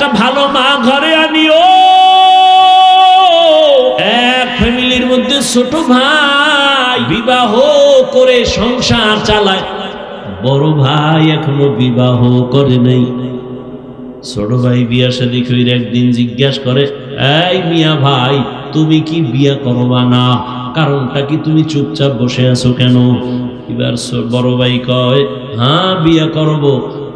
একটা ভালো মা ঘরে আনিও। এক ফ্যামিলির মধ্যে ছোট ভাই বিবাহ করে সংসার চালায়, বড় ভাই এখনো বিবাহ করে নাই। ছোট ভাই বিয়া শাদী কইরা একদিন জিজ্ঞাসা করে, এই মিয়া ভাই, তুমি কি বিয়া করবা না? কারণটা কি? তুমি চুপচাপ বসে আছো কেন? এবার বড় ভাই কয়, হ্যাঁ বিয়া করব,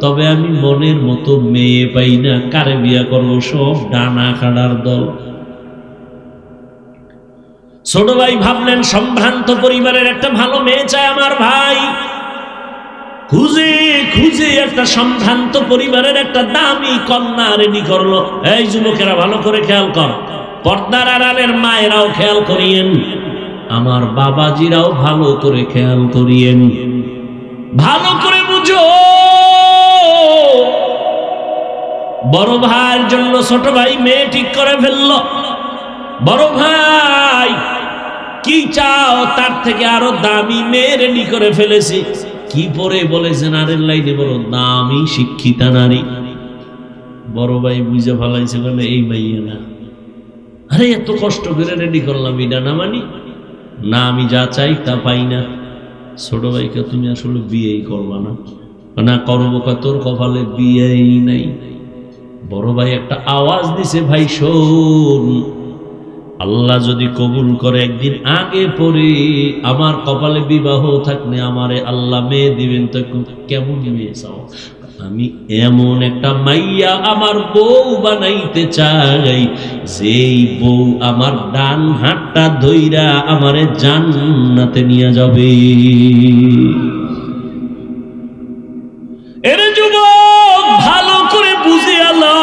তবে আমি মনের মতো মেয়ে পাই না। কারে বিয়া করব? সব ডানা খাড়ার দল। ছোট ভাই ভাবলেন সম্ভ্রান্ত পরিবারের একটা ভালো মেয়ে চায় আমার ভাই। খুঁজে খুঁজে একটা সম্ভ্রান্ত পরিবারের একটা দামি কন্যা রেডি করলো। এই যুবকেরা ভালো করে খেয়াল কর, পর্দার আড়ালের মায়েরাও খেয়াল করিয়েন, আমার বাবাজিরাও ভালো করে খেয়াল করিয়েন, ভালো করে বুঝো। বড় ভাইয়ের জন্য ছোট ভাই মেয়ে ঠিক করে ফেলল। বড় ভাই কি চাও? তার থেকে আরো দামি মেয়ে রেডি করে ফেলেছি। কি পরে বলেছেন? আরের লাইনে বড় দামি শিক্ষিতা নারী। বড় ভাই বুঝে ফেলাইছে, বলে এই মাইয়া না। আরে এত কষ্ট করে রেডি করলাম, এটা না মানি না, আমি যা চাই তা পাই না। ছোট ভাইকে তুমি আসলে বিয়েই করবা না? না করবো, তোর কপালে বিয়েই নাই। বড় ভাই একটা আওয়াজ দিছে, ভাই শোন, আল্লাহ যদি কবুল করে একদিন আগে পরে আমার কপালে বিবাহ থাকলে আমারে আল্লাহ মেয়ে দিবেন, তো কেমন মেয়ে চাও? আমি এমন একটা মাইয়া আমার বউ বানাইতে চাই, যেই বউ আমার ডান হাতটা ধইরা আমারে জান্নাতে নিয়ে যাবে। এর যুবক ভালো করে বুঝে আলো,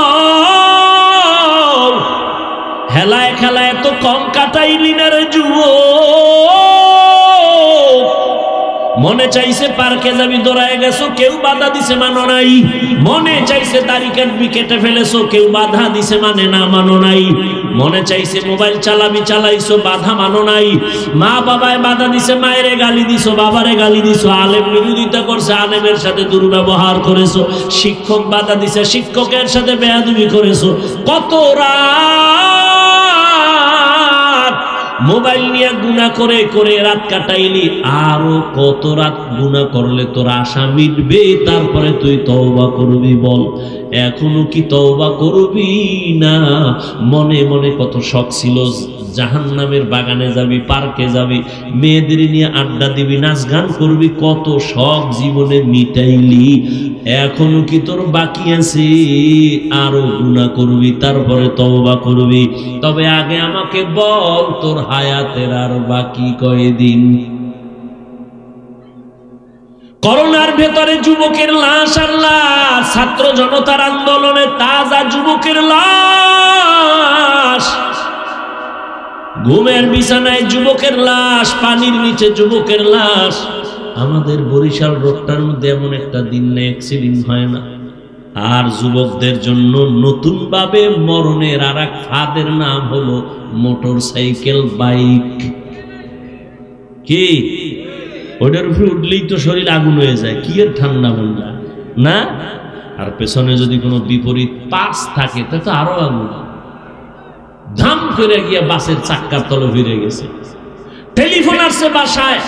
হেলায় খেলায় তো কম কাটাইলি না রে যুবক। মনে চাইছে পার্কে যাবি, দৌড়ায় গেছো, কেউ বাধা দিছে, মানো নাই। মনে চাইছে দাড়ি কাটবি, কেটে ফেলেছো, কেউ বাধা দিছে, মানে না, মানো নাই। মনে চাইছে মোবাইল চালাবি, চালাইছো, বাধা মানো নাই। মা বাবায় বাধা দিছে, মায়েরে গালি দিছো, বাবারে গালি দিছো। আলেম বিরোধিতা করছে, আলেমের সাথে দুর্ব্যবহার করেছো। শিক্ষক বাধা দিছে, শিক্ষকের সাথে বেয়াদবি করেছো। কত রাত মোবাইল নিয়ে গুনাহ করে করে রাত কাটাইলি। আরো কত রাত গুনাহ করলে তোর আশা মিটবে? তারপরে তুই তওবা করবি? বল, এখনো কি তওবা করবি না? মনে মনে কত শখ ছিল, জাহান্নামের বাগানে যাবি, পার্কে যাবি, মেয়েদের নিয়ে আড্ডা দিবি, নাচ গান করবি, কত শখ জীবনে মিটাইলি। এখনো কি তোর বাকি আছে? আরো গুনাহ করবি, তারপরে তওবা করবি। তবে আগে আমাকে বল, তোর হায়াতের আর বাকি কয়দিন? করোনার ভেতরে যুবকের লাশ আর লাশ, ছাত্র জনতার আন্দোলনে তাজা যুবকের লাশ, ঘুমের বিছানায় যুবকের লাশ, পানির নিচে যুবকের লাশ। আমাদের বরিশাল রোডটার মধ্যে এমন একটা দিন নেই অ্যাক্সিডেন্ট হয় না। আর যুবকদের জন্য নতুন ভাবে মরণের আর এক ফাঁদের নাম হলো মোটর সাইকেল, বাইক। কি ওটার উপরে উঠলেই তো শরীর আগুন হয়ে যায়, কি এর ঠান্ডা মান্ডা না? আর পেছনে যদি কোনো বিপরীত পাশ থাকে তা তো আরো আগুন। ধাম করে গিয়ে বাসের চাক্কার তলে ফিরে গেছে। টেলিফোন আসছে বাসায়,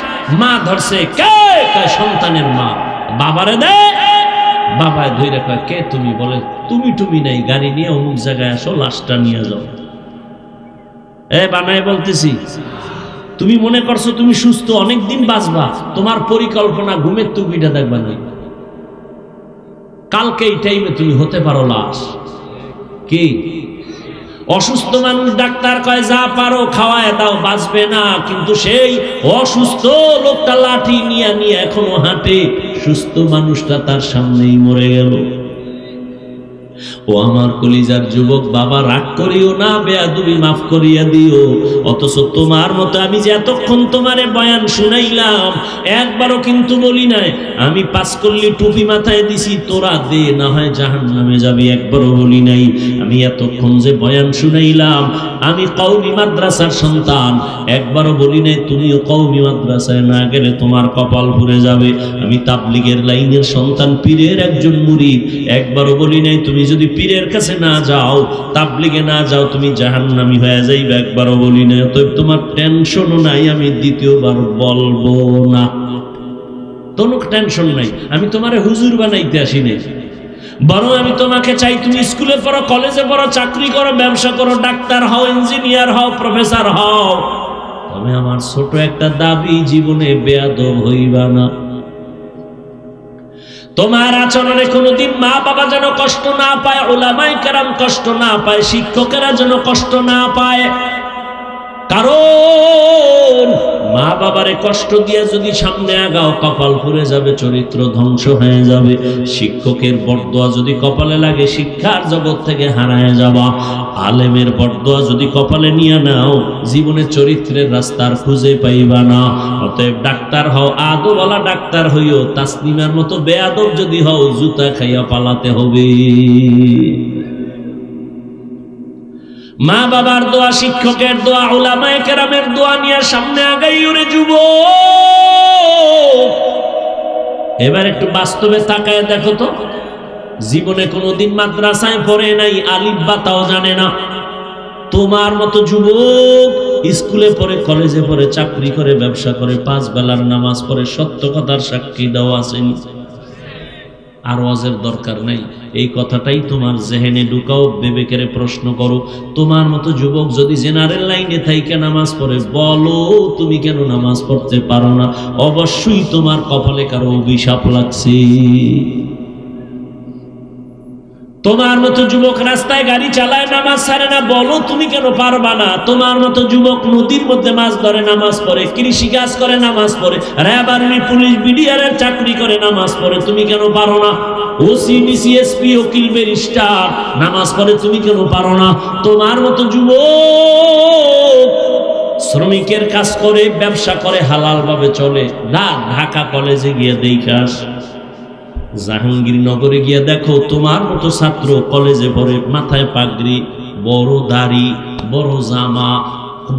মা ধরছে, কে? সন্তানের মা। বাবারে দে। বাবায় ধইরা কয়, কে তুমি? বলে, তুমি নাই, গাড়ি নিয়ে অমুক জায়গায় আসো, লাশটা নিয়ে যাও। বানায় বলতেছি, তুমি মনে করছো তুমি সুস্থ, অনেকদিন বাঁচবা, তোমার পরিকল্পনা ঘুমের টুপিটা দেখবা না, কালকে এই টাইমে তুমি হতে পারো লাশ। কি অসুস্থ মানুষ, ডাক্তার কয় যা পারো খাওয়ায় দাও, বাঁচবে না। কিন্তু সেই অসুস্থ লোকটা লাঠি নিয়ে নিয়ে এখনো হাঁটে, সুস্থ মানুষটা তার সামনেই মরে গেল। ও আমার কলিজার যুবক, বাবা রাগ করিও না, বেয়াদবি মাফ করিয়া দিও। অথচ তোমার মতো আমি যে এতক্ষণ তোমারে বয়ান শুনাইলাম, একবারও কিন্তু বলি নাই আমি পাঁচকল্লি টুপি মাথায় দিছি, তোরা দে, না হয় জাহান্নামে যাবি, একবারও বলি নাই। আমি এতক্ষণ যে বয়ান শুনাইলাম, আমি কওমি মাদ্রাসার সন্তান, একবারও বলি নাই তুমিও কওমি মাদ্রাসায় না গেলে তোমার কপাল পুড়ে যাবে। আমি তাবলীগের লাইনের সন্তান, পীরের একজন মুরিদ, একবারও বলি নাই তুমি যদি পীরের কাছে না যাও, তাবলিগে না যাও, তুমি জাহান্নামী হয়ে যাইবে, একবারও বলি না। তো তোমার টেনশনও নাই, আমি দ্বিতীয়বার বলবো না, কোনো টেনশন নাই। আমি তোমারে হুজুর বানাইতে আসি নাই, বরং আমি তোমাকে চাই তুমি স্কুলে পড়ো, কলেজে পড়ো, চাকরি করো, ব্যবসা করো, ডাক্তার হও, ইঞ্জিনিয়ার হও, প্রফেসর হও। তবে আমার ছোট একটা দাবি, জীবনে বেয়াদব হইবা না। তোমার আচরণে কোনোদিন মা বাবা যেন কষ্ট না পায়, উলামায়ে কেরাম কষ্ট না পায়, শিক্ষকেরা যেন কষ্ট না পায়। কারণ মা বাবারে কষ্ট দিয়ে যদি সামনে আগাও, কপাল পুড়ে যাবে, চরিত্র ধ্বংস হয়ে যাবে। শিক্ষকের বরদোয়া যদি কপালে লাগে, শিক্ষার জগৎ থেকে হারায় যাবা। আলেমের বরদোয়া যদি কপালে নিয়ে নাও, জীবনে চরিত্রের রাস্তার খুঁজে পাইবা না। অতএব ডাক্তার হও, আদবওয়ালা ডাক্তার হইও। তাসলিমার মতো বেয়াদব যদি হও, জুতা খাইয়া পালাতে হবে। মা বাবার দোয়া, শিক্ষকের দোয়া, উলামায়ে কেরামের দোয়া নিয়ে সামনে আগাই ওরে যুবক। এবার একটু বাস্তবে তাকায় দেখো তো, জীবনে কোনোদিন মাদ্রাসায় পড়ে নাই, আলিফ বা তাও জানে না। তোমার মতো যুবক স্কুলে পড়ে, কলেজে পড়ে, চাকরি করে, ব্যবসা করে, 5 বেলার নামাজ পড়ে, সত্য কথার সাক্ষী দাও আসেনি। আর ওয়াজের দরকার নাই, এই কথাটাই তোমার জেহেনে ঢুকাও, বিবেকের প্রশ্ন করো। তোমার মতো যুবক যদি জেনারেল লাইনে থাইকে নামাজ পড়ে, বলো তুমি কেন নামাজ পড়তে পারো না? অবশ্যই তোমার কপালে কারো অভিশাপ লাগছে। তোমার মতো যুবক রাস্তায় গাড়ি চালায়, নামাজ ছাড়ে না, বলো তুমি কেন পারবা না? তোমার মতো যুবক নদীর মধ্যে মাছ ধরে, নামাজ পড়ে, কৃষি কাজ করে, নামাজ পড়ে, র্যাব, আর্মি, পুলিশ, বিডিআরের চাকরি করে, নামাজ পড়ে, তুমি কেন পারো না? ওসি, ডিসি, এসপি, উকিল, ব্যারিস্টার নামাজ পড়ে, তুমি কেন পারো না? তোমার মতো যুবক শ্রমিকের কাজ করে, ব্যবসা করে, হালাল ভাবে চলে, ঢাকা কলেজে গিয়ে দেখাস, জাহাঙ্গীরনগরে গিয়ে দেখো তোমার মতো ছাত্র কলেজে পড়ে, মাথায় পাগড়ি, বড় দাড়ি, বড় জামা,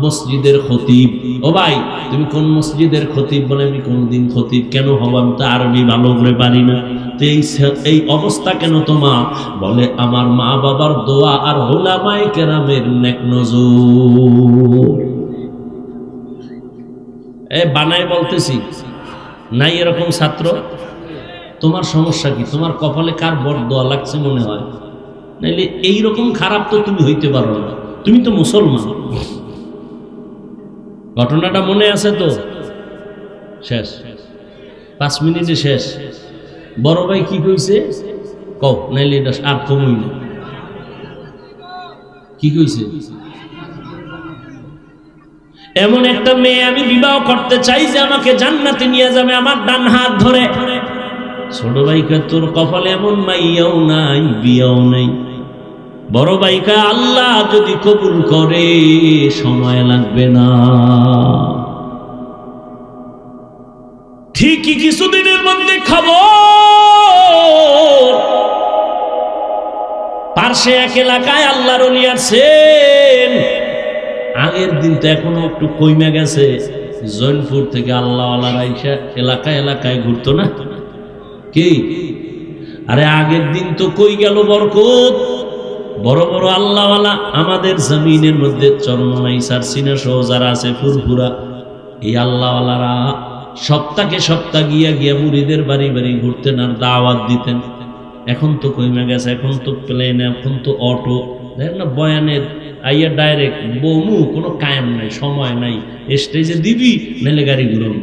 মসজিদের খতিব। ও ভাই, তুমি কোন মসজিদের খতিব? বলে আমি কোনদিন খতিব কেন হব, আমি তো আরবি ভালো করে পারি না। তো এই অবস্থা কেন তোমার? বলে আমার মা বাবার দোয়া আর উলামায়ে কেরামের নেক নজর। বানায় বলতেছি নাই এরকম ছাত্র? তোমার সমস্যা কি? তোমার কপালে কার বরদোয়া লাগছে মনে হয়? নাইলে এইরকম খারাপ তো তুমি হইতে পারো না, তুমি তো মুসলমান। ঘটনাটা মনে আছে তো? শেষ 5 মিনিটে শেষ। বড় ভাই কি কইছে কও, নাইলে এটা আর কমই না। কি কইছে? এমন একটা মেয়ে আমি বিবাহ করতে চাই যে আমাকে জান্নাতে নিয়ে যাবে আমার ডান হাত ধরে। ছোট ভাইকে তোর কপালে এমন মাইয়াও নাই, বিয়াও নাই। বড় ভাইকে আল্লাহ যদি কবুল করে সময় লাগবে না, ঠিকই কিছুদিনের মধ্যে খবর পার্শ্বে এক এলাকায় আল্লাহর ওলি আছেন। আগের দিন তো এখনো একটু কইমে গেছে, জৈনপুর থেকে আল্লাহওয়ালারা আইসা এলাকায় এলাকায় ঘুরতো না কি? আরে আগের দিন তো কই গেল বরকত। বড় বড় আল্লাহওয়ালা আমাদের জমিনের মধ্যে চরমনাই, সারসিনা সহ যারা আছে ফুরফুরা, এই আল্লাহওয়ালারা সপ্তাহে সপ্তাহ গিয়া গিয়া মুরিদের বাড়ি বাড়ি ঘুরতেন আর দাওয়াত দিতেন। এখন তো কইমে গেছে, এখন তো প্লেন, এখন তো অটো, দেখেন না বয়ানের আইয়া ডাইরেক্ট বমু, কোনো কায়েম নাই, সময় নাই। স্টেজে দিবি নাইলে গাড়ি ঘুরবো,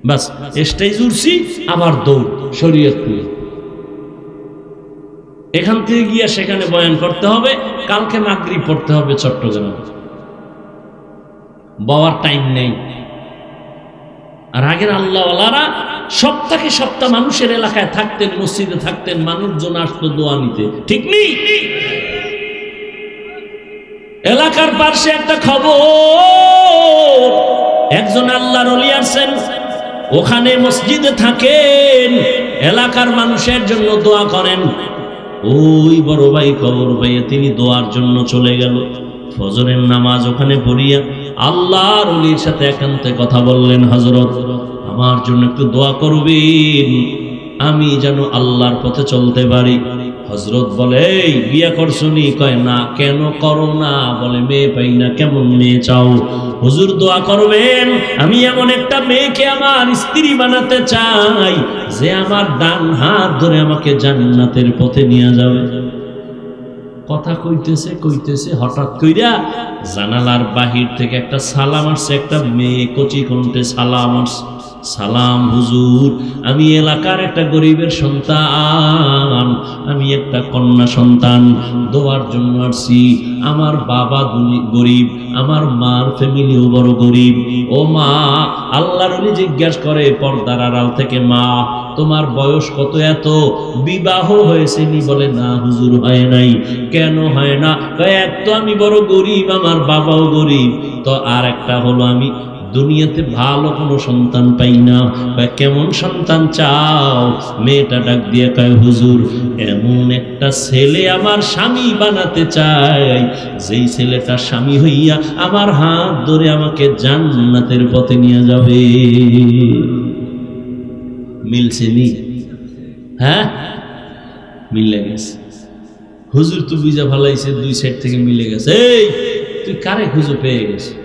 বাস স্টেজ উঠছি আবার দৌড় শরীয়তপুরে। এখান থেকে গিয়া সেখানে বয়ান করতে হবে, কালকে মাগরিব পড়তে হবে চট্টগ্রাম, বাবার টাইম নেই। আর আগের আল্লাহওয়ালারা সপ্তাহে সপ্তাহ মানুষের এলাকায় থাকতেন, মসজিদে থাকতেন, মানুষজন আসতো দোয়া নিতে, ঠিক নেই? এলাকার পাশে একটা খবর, একজন আল্লাহর ওলি আছেন, ওখানে মসজিদে থাকেন, এলাকার মানুষের জন্য দোয়া করেন। ওই বড় ভাই খবর পাইয়া তিনি দোয়ার জন্য চলে গেল। ফজরের নামাজ ওখানে পড়িয়া আল্লাহর ওলির সাথে একান্তে কথা বললেন, হযরত আমার জন্য একটু দোয়া করবেন, আমি যেন আল্লাহর পথে চলতে পারি। হযরত বলে, এই বিয়ে করছনি? কয় না। কেন করো না? বলে মেয়ে পাই না। কেমন মেয়ে চাও? হুজুর দোয়া করবেন, আমি এমন একটা মেয়েকে আমার স্ত্রী বানাতে চাই যে আমার ডান হাত ধরে আমাকে জান্নাতের পথে নিয়ে যাবে। কথা কইতেছে কইতেছে হঠাৎ কইরা জানালার বাহির থেকে একটা সালাম আসছে। একটা মেয়ে কচি কণ্ঠে সালাম আসছে, সালাম হুজুর, আমি এলাকার একটা গরিবের সন্তান, আমি একটা কন্যা সন্তান, দোয়ার জন্য আসছি। আমার বাবা গরিব, আমার মার ফ্যামিলিও বড় গরিব। ও মা, আল্লাহর ওলি জিজ্ঞাসা করে পর্দার আড়াল থেকে, মা তোমার বয়স কত? এত বিবাহ হয়েছে নি? বলে না হুজুর, হয় নাই। কেন হয় না? এক তো আমি বড় গরিব, আমার বাবাও গরিব, তো আর একটা হলো আমি দুনিয়াতে ভালো কোনো সন্তান পাই না। কেমন সন্তান চাও? মেয়েটা ডাক দিয়ে কয়, হুজুর এমন একটা ছেলে আমার স্বামী বানাতে চাই, যেই ছেলেটা স্বামী হইয়া আমার হাত ধরে আমাকে জান্নাতের পথে নিয়ে যাবে। মিলছে নি? হ্যাঁ, মিলে গেছে। হুজুর তো বুঝা ভালাইছে, দুই সাইড থেকে মিলে গেছে। এই তুই কারে খুঁজে পেয়ে গেছিস?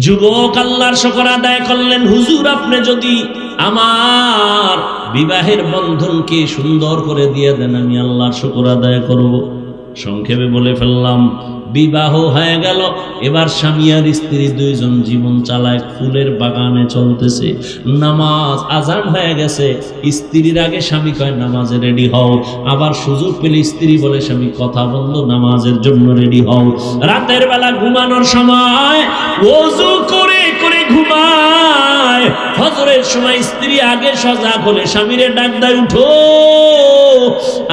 যুবক আল্লাহর শুকর আদায় করলেন, হুজুর আপনি যদি আমার বিবাহের বন্ধনকে সুন্দর করে দিয়ে দেন, আমি আল্লাহর শুকর আদায় করব। সংক্ষেপে বলে ফেললাম, বিবাহ হয়ে গেল। এবার স্বামী আর স্ত্রী দুইজন জীবন চালায়, ফুলের বাগানে চলতেছে। নামাজ আজান হয়ে গেছে, স্ত্রীর আগে স্বামী কয় নামাজে রেডি হও। আবার সুযোগ পেলে স্ত্রী বলে, স্বামী কথা বন্ধ, নামাজের জন্য রেডি হও। রাতের বেলা ঘুমানোর সময় ওযু করে করে ঘুমায়। ফজরের সময় স্ত্রী আগে সজাগ হলে স্বামীরে ডাক দেয়, উঠো।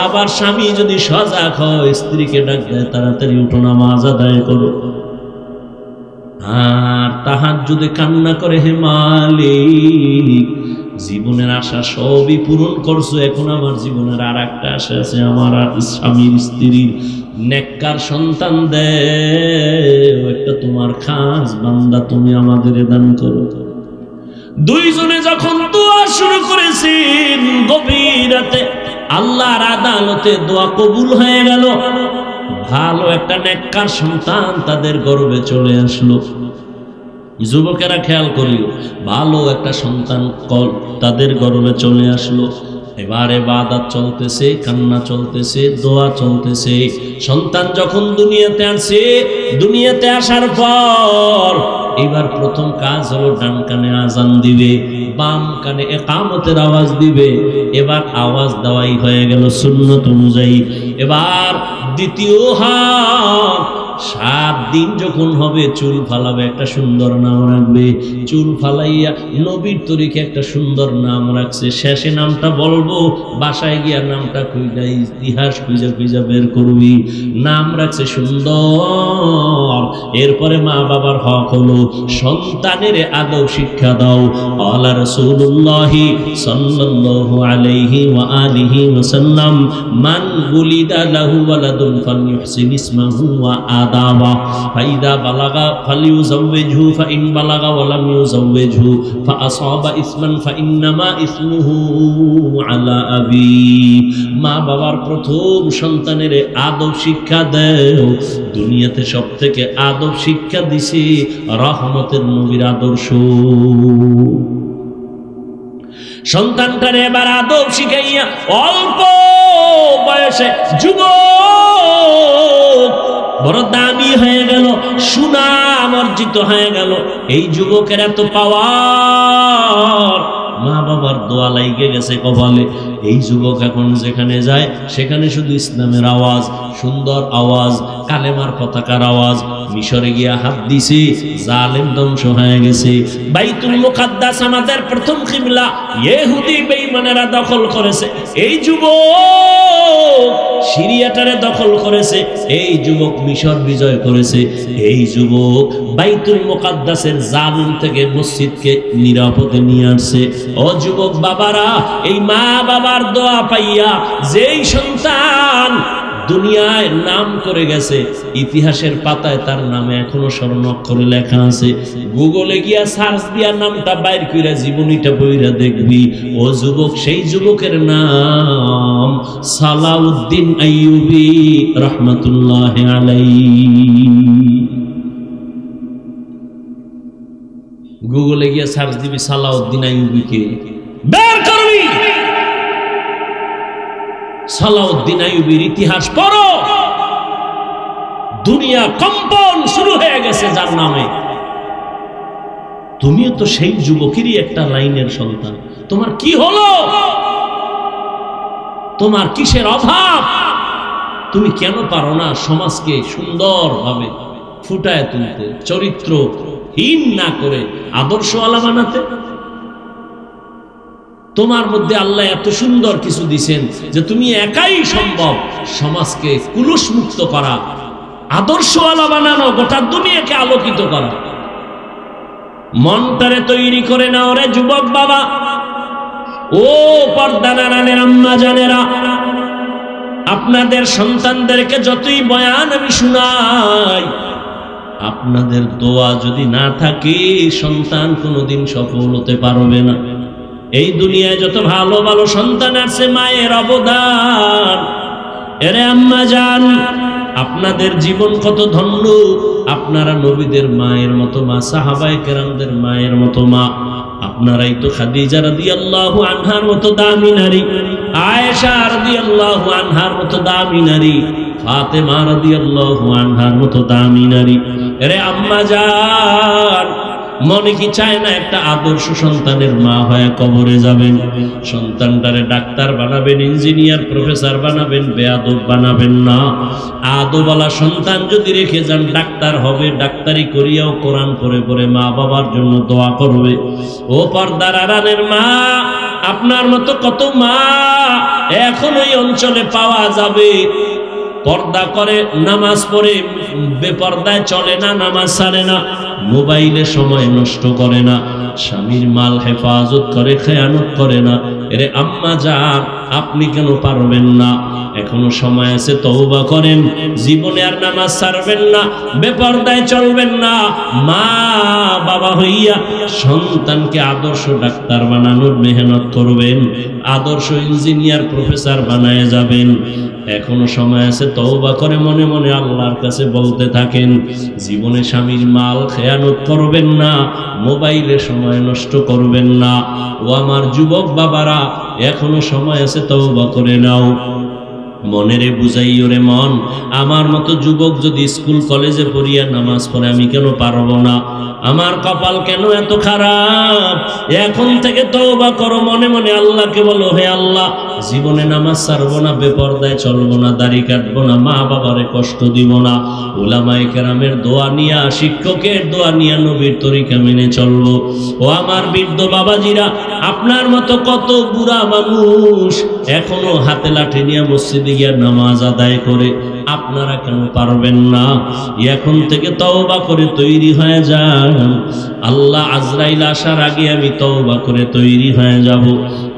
আবার স্বামী যদি সজাগ হয়, স্ত্রীকে ডাক দেয়, তাড়াতাড়ি উঠো, নামাজ আদায় করো। আর তাহাজ্জুদে কান্না করে, হে মালিক, জীবনের আশা সবই পূরণ করছো, এখন আমার জীবনের আর একটা আশা আছে, আমার আর স্বামীর স্ত্রীর নেককার সন্তান দেও, একটা তোমার খাস বান্দা তুমি আমাদের দান করো। দুইজনে যখন দোয়া শুরু করেছেন, গভীর রাতে আল্লাহর আদালতে দোয়া কবুল হয়ে গেল। ভালো একটা নেককার সন্তান তাদের গর্ভে চলে আসলো। যুবকেরা খেয়াল করিও, ভালো একটা সন্তান তাদের গর্ভে চলে আসলো। এবারে ইবাদত চলতেছে, কান্না চলতেছে, দোয়া চলতেছে। সন্তান যখন দুনিয়াতে আসে, দুনিয়াতে আসার পর এবার প্রথম কাজ হলো ডান কানে আজান দিবে, বাম কানে ইকামতের আওয়াজ দিবে। এবার আওয়াজ দেওয়াই হয়ে গেল সুন্নত অনুযায়ী। এবার দ্বিতীয় হাত, 7 দিন যখন হবে চুল ফালাবে, একটা সুন্দর নাম রাখবে। চুল ফালাইয়া নবীর তরিকে একটা সুন্দর নাম রাখছে। শেষে নামটা বলবো, বাসায় গিয়া নামটা খুঁজা ইতিহাস খুঁজা খুঁজা বের করবি। নাম রাখছে সুন্দর। এরপরে মা বাবার হক হলো সন্তানের আদব শিক্ষা দাও। আলা রাসূলুল্লাহি সাল্লাল্লাহু আলাইহি ওয়া আলিহি ওয়াসাল্লাম, মান গুলিদা লাহু ওয়ালাদুন ফালইউহসিন ইসমাহু ওয়া আদাবা, ফাইদা বালাগা ফালিউযাওবিজহু, ফাইন বালাগা ওয়া লাম ইউযাওবিজহু ফাআসাবা ইসমান ফাইন্নামা ইসমুহু আলা আবি। মা বাবার প্রথম সন্তানের আদব শিক্ষা দেও। দুনিয়াতে সবথেকে আদব শিক্ষা দিছে রহমতের নবীর আদর্শ। সন্তানটারে এবার আদব শিখাইয়া অল্প বয়সে যুবক বড় দামি হয়ে গেল, সুনাম অর্জিত হয়ে গেল। এই যুবকের এত পাওয়ার, মা বাবার দোয়া লাইগে গেছে কপালে। এই যুবক এখন যেখানে যায় সেখানে শুধু ইসলামের আওয়াজ, সুন্দর আওয়াজ, কালেমার পতাকার আওয়াজ। মিশরে গিয়া হাত দিছে, জালেম ধ্বংস হয়ে গেছে। বাইতুল মুকাদ্দাস আমাদের প্রথম কিবলা ইহুদি বেঈমানেরা দখল করেছে। এই যুবক সিরিয়াটারে দখল করেছে। এই যুবক মিশর বিজয় করেছে। এই যুবক বাইতুল মুকাদ্দাসের জালিম থেকে মসজিদকে নিরাপদে নিয়ে আসছে। ও যুবক বাবারা, এই মা বাবার দোয়া পাইয়া যেই সন্তান দুনিয়ায় নাম করে গেছে, ইতিহাসের পাতায় তার নামে এখনো স্বর্ণাক্ষরে লেখা আছে। গুগলে গিয়া সার্চ দিয়া নামটা বাইর কইরা জীবনীটা বইরা দেখবি, ও যুবক, সেই যুবকের নাম সালাউদ্দিন আইয়ুবী রাহমাতুল্লাহি আলাইহি। গুগলে গিয়া সার্চ দিবি সালাউদ্দিন আইয়ুবীকে, বের করবি। সালাউদ্দিন আইয়ুবীর ইতিহাস পড়ো, দুনিয়া কম্পন শুরু হয়ে গেছে যার নামে। তুমিও তো সেই যুবকেরই একটা লাইনের সন্তান। তোমার কি হলো? তোমার কিসের অভাব? তুমি কেন পারো না সমাজকে সুন্দরভাবে ফুটায় তুলতে, চরিত্রহীন না করে আদর্শওয়ালা বানাতে? তোমার মধ্যে আল্লাহ এত সুন্দর কিছু দিছেন যে তুমি একাই সম্ভব সমাজকে কুলুষ মুক্ত করা, আদর্শওয়ালা বানানো, গোটা দুনিয়াকে আলোকিত করা। মনটারে তৈরি করে নাও রে যুবক বাবা, ও পর্দানারানের আম্মা জানেরা। আপনাদের সন্তানদেরকে যতই বয়ান আমি শুনাই, আপনাদের দোয়া যদি না থাকে সন্তান কোনোদিন সফল হতে পারবে না। এই দুনিয়ায় যত ভালো ভালো সন্তান আছে, মায়ের অবদান। এরে আম্মা জান, আপনাদের জীবন কত ধন্য। আপনারা নবীদের মায়ের মতো মা, সাহাবায়ে কেরামদের মায়ের মতো মা। আপনারাই তো খাদিজা রাদিয়াল্লাহু আনহার মতো দামি নারী, আয়েশা রাদিয়াল্লাহু আনহার মতো দামি নারী, ফাতেমা রাদিয়াল্লাহু আনহার মতো দামি নারী। এরে আম্মা জান, মনে কি চায় না একটা আদর্শ সন্তানের মা হয়ে কবরে যাবেন? সন্তানটারে ডাক্তার বানাবেন, ইঞ্জিনিয়ার, প্রফেসর বানাবেন, বেয়াদব বানাবেন না। আদবওয়ালা সন্তান যদি রেখে যান, ডাক্তার হবে, ডাক্তারি করিয়াও কোরআন পড়ে পড়ে মা বাবার জন্য দোয়া করবে। ও পর্দার আড়ালের মা, আপনার মতো কত মা এখন ওই অঞ্চলে পাওয়া যাবে। পর্দা করে, নামাজ পড়ে, বেপর্দায় চলে না, নামাজ ছাড়ে না, মোবাইলে সময় নষ্ট করে না, স্বামীর মাল হেফাজত করে, খেয়ানত করে না। এরে আম্মা জান, আপনি কেন পারবেন না? এখনো সময় আছে, তওবা করেন। জীবনে আর নামাজ ছাড়বেন না, বেপর্দায় চলবেন না। মা বাবা হইয়া সন্তানকে আদর্শ ডাক্তার বানানোর মেহনত করবেন, আদর্শ ইঞ্জিনিয়ার, প্রফেসর বানায় যাবেন। এখনো সময় আছে, তওবা করে মনে মনে আল্লাহর কাছে বলতে থাকেন। জীবনে স্বামীর মাল খেয়ানত করবেন না, মোবাইলে সময় নষ্ট করবেন না। ও আমার যুবক বাবারা, এখনো সময় আছে, তওবা করে নাও। মনেরে বুঝাইও রে মন, আমার মতো যুবক যদি স্কুল কলেজে পড়িয়া নামাজ পড়ে, আমি কেন পারবো না? আমার কপাল কেন এত খারাপ? এখন থেকে তওবা করো, মনে মনে আল্লাহকে বলো, হে আল্লাহ, জীবনে নামাজ ছাড়বো না, বেপর্দায় চলবো না, দাড়ি কাটবো না, মা বাবারে কষ্ট দিব না। উলামায়ে কেরামের দোয়া নিয়া, শিক্ষকের দোয়া নিয়া নবীর তরিকা মেনে চলবো। ও আমার বৃদ্ধ বাবাজিরা, আপনার মতো কত বুড়া মানুষ এখনো হাতে লাঠি নিয়ে মসজিদে গিয়া নামাজ আদায় করে, আপনারা কেন পারবেন না? এখন থেকে তওবা করে তৈরি হয়ে যান। আল্লাহ আজরাইল আসার আগে আমি তওবা করে তৈরি হয়ে যাব।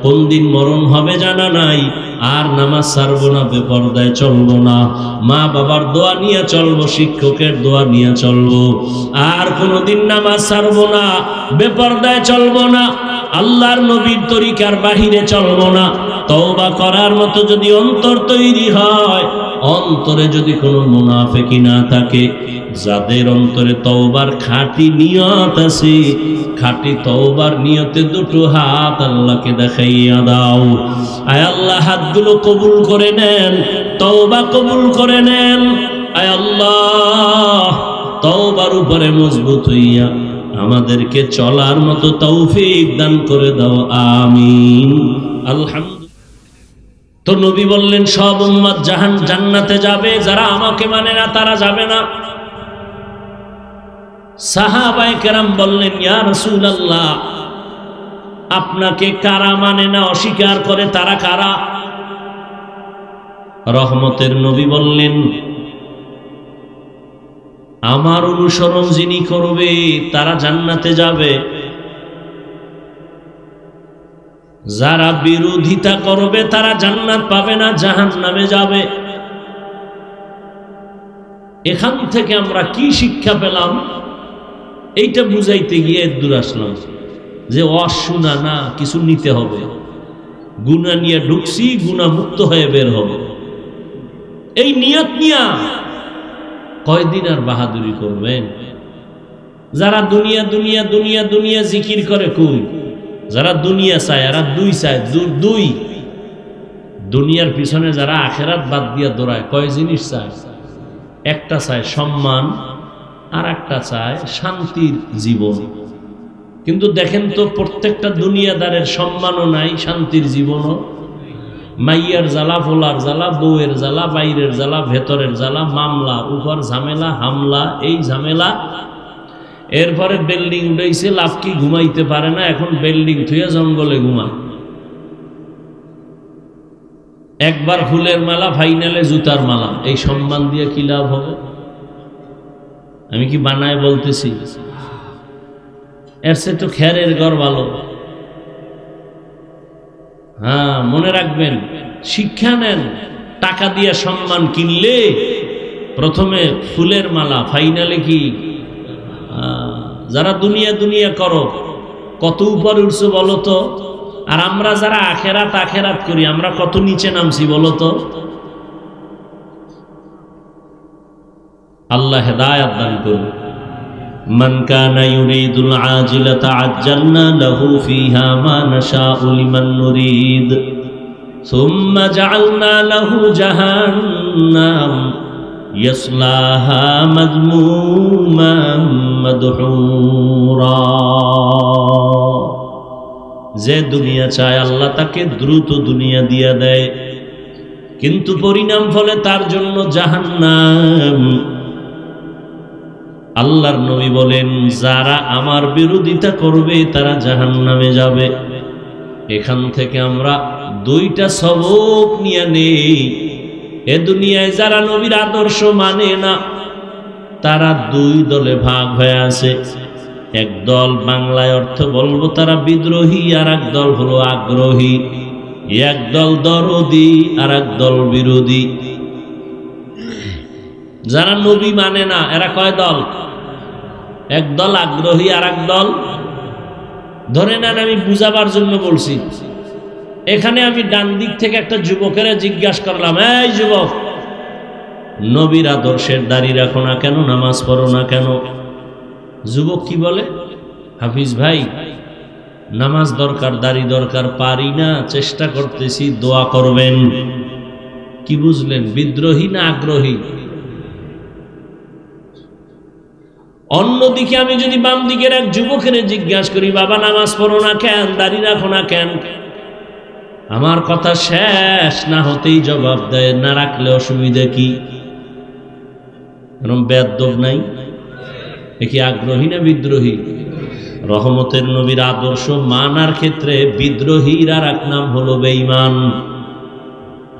কোন দিন মরণ হবে জানা নাই। আর নামাজ ছাড়বো না, বেপর্দায় চলবো না, মা বাবার দোয়া নিয়ে চলবো, শিক্ষকের দোয়া নিয়ে চলবো। আর কোনোদিন নামাজ ছাড়বো না, বেপর্দায় চলবো না, আল্লাহর নবীর তরিকার বাহিরে চলবো না। তওবা করার মতো যদি অন্তর তৈরি হয়, অন্তরে যদি কোনো মুনাফিকি না থাকে, যাদের অন্তরে তওবার খাঁটি নিয়ত আছে, খাঁটি তওবার নিয়তে দুটো হাত আল্লাহকে দেখাইয়া দাও। আয় আল্লাহ, হাতগুলো কবুল করে নেন, তওবা কবুল করে নেন। আয় আল্লাহ, তওবার উপরে মজবুত হইয়া আমাদেরকে চলার মতো তৌফিক দান করে দাও, আমিন। আলহামদুলিল্লাহ। তো নবী বললেন, সব উম্মত জান্নাতে যাবে, যারা আমাকে মানে না তারা যাবে না। সাহাবায়ে কেরাম বললেন, ইয়া রাসূলুল্লাহ, আপনাকে কারা মানে না, অস্বীকার করে, তারা কারা? রহমতের নবী বললেন, আমার অনুসরণ যিনি করবে তারা জান্নাতে যাবে, যারা বিরোধিতা করবে তারা জান্নাত পাবে না, জাহান্নামে যাবে। এখান থেকে আমরা কি শিক্ষা পেলাম এইটা বুঝাইতে গিয়ে দূর আসলাম যে অশুনা না, কিছু নিতে হবে। গুনাহ নিয়ে ঢুকছি, গুনাহ মুক্ত হয়ে বের হবে, এই নিয়ত নিয়া কয়দিন আর বাহাদুরি করবেন? যারা দুনিয়া দুনিয়া দুনিয়া দুনিয়া জিকির করে, কই যারা দুনিয়া চায় এরা দুই চায়, দুই দুনিয়ার পিছনে যারা আখেরাত বাদ দিয়া দৌড়ায়, কয় জিনিস চায়? একটা চায় সম্মান, আর একটা চায় শান্তির জীবন। কিন্তু দেখেন তো প্রত্যেকটা দুনিয়াদারের সম্মানও নাই, শান্তির জীবনও। মাইয়ার জ্বালা, ফোলার জ্বালা, বউয়ের জ্বালা, বাইরের জ্বালা, ভেতরের জ্বালা, মামলা, উপর ঝামেলা, হামলা, এই ঝামেলা। এরপরে বিল্ডিং উঠেছে, লাভ কি? ঘুমাইতে পারে না, এখন বিল্ডিং থুয়ে জঙ্গলে ঘুমায়। একবার ফুলের মালা, ফাইনালে জুতার মালা। এই সম্মান দিয়ে কি লাভ হবে? আমি কি বানায় বলতেছি? এর সে তো খেরের ঘর ভালো। হ্যাঁ, মনে রাখবেন, শিক্ষা নেন। টাকা দিয়ে সম্মান কিনলে প্রথমে ফুলের মালা, ফাইনালে কি? যারা দুনিয়া দুনিয়া করো, কত উপরে উঠছো বলো তো? আর আমরা যারা আখেরাত আখেরাত করি, আমরা কত নিচে নামছি বলো তো? আল্লাহ হেদায়েত দান করুন। মান কানা ইউরিদুল আজিলাতা আজ্জালনা লাহু ফিহা মা নাশাউ লিমান নুরিদ সুম্মা জাআলনা লাহু জাহান্নাম ইয়াসলাহা মাযমুমান মাদহুরা। যে দুনিয়া চায় আল্লাহ তাকে দ্রুত দুনিয়া দিয়া দেয়, কিন্তু পরিণাম ফলে তার জন্য জাহান্নাম। আল্লাহর নবী বলেন, যারা আমার বিরোধিতা করবে তারা জাহান্নামে যাবে। এখান থেকে আমরা দুইটা সবক নিয়ে নেই। এ দুনিয়ায় যারা নবীর আদর্শ মানে না, তারা দুই দলে ভাগ হয়ে আছে। এক দল, বাংলায় অর্থ বলবো তারা বিদ্রোহী, আর এক দল হলো আগ্রহী। এক দল দরদি, আর এক দল বিরোধী। যারা নবী মানে না এরা কয় দল? এক দল আগ্রহী, আর এক দল। ধরে নেন, আমি বুঝাবার জন্য বলছি। এখানে আমি ডান দিক থেকে একটা যুবকেরা জিজ্ঞাসা করলাম, এই যুবক, নবীর আদর্শের দাড়ি রাখো না কেন, নামাজ পড়ো না কেন? যুবক কি বলে? হাফিজ ভাই, নামাজ দরকার, দাড়ি দরকার, পারি না, চেষ্টা করতেছি, দোয়া করবেন। কি বুঝলেন? বিদ্রোহী না আগ্রহী? অন্যদিকে আমি যদি বাম দিকের এক যুবকের জিজ্ঞাসা করি, বাবা নামাজ পড়ো না কেন, দাড়ি রাখো না কেন? আমার কথা শেষ না হতেই জবাব দেয়, না রাখলে অসুবিধা কি? এরকম বেয়াদব নাই? এ কি আগ্রহী না বিদ্রোহী? রহমতের নবীর আদর্শ মানার ক্ষেত্রে বিদ্রোহীর আর এক নাম হলো বেঈমান।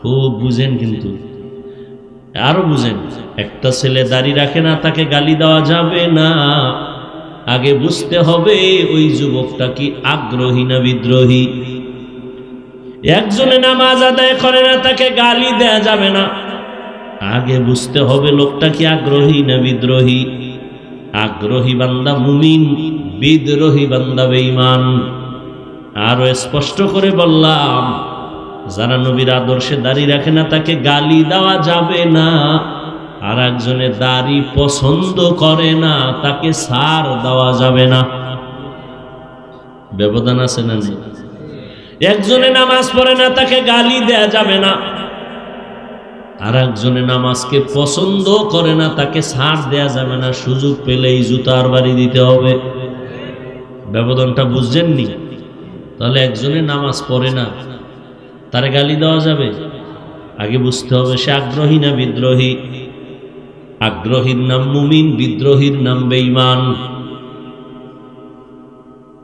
খুব বুঝেন, কিন্তু আরো বুঝেন। একটা ছেলে দাড়ি রাখে না, তাকে গালি দেওয়া যাবে না। আগে বুঝতে হবে ওই যুবকটা কি আগ্রহী না বিদ্রোহী। একজনে নামাজ আদায় করে না, তাকে গালি দেয়া যাবে না। আগে বুঝতে হবে লোকটা কি আগ্রহী না বিদ্রোহী। আগ্রহী বান্দা মুমিন, বিদ্রোহী বান্দা বেঈমান। আরো স্পষ্ট করে বললাম, যারা নবীর আদর্শে দাড়ি রাখে না তাকে গালি দেওয়া যাবে না। আর একজনে দাড়ি পছন্দ করে না, তাকে ছাড় দেওয়া যাবে না। ব্যবধান আছে না? একজনে নামাজ পড়ে না, তাকে গালি দেয়া যাবে না। আর একজনে নামাজকে পছন্দ করে না, তাকে ছাড় দেয়া যাবে না। সুযোগ পেলেই জুতার বাড়ি দিতে হবে। ব্যবধানটা বুঝছেননি? তাহলে একজনে নামাজ পড়ে না, তারে গালি দেওয়া যাবে? আগে বুঝতে হবে সে আগ্রহী না বিদ্রোহী। আগ্রহীর নাম মুমিন, বিদ্রোহীর নাম বেঈমান।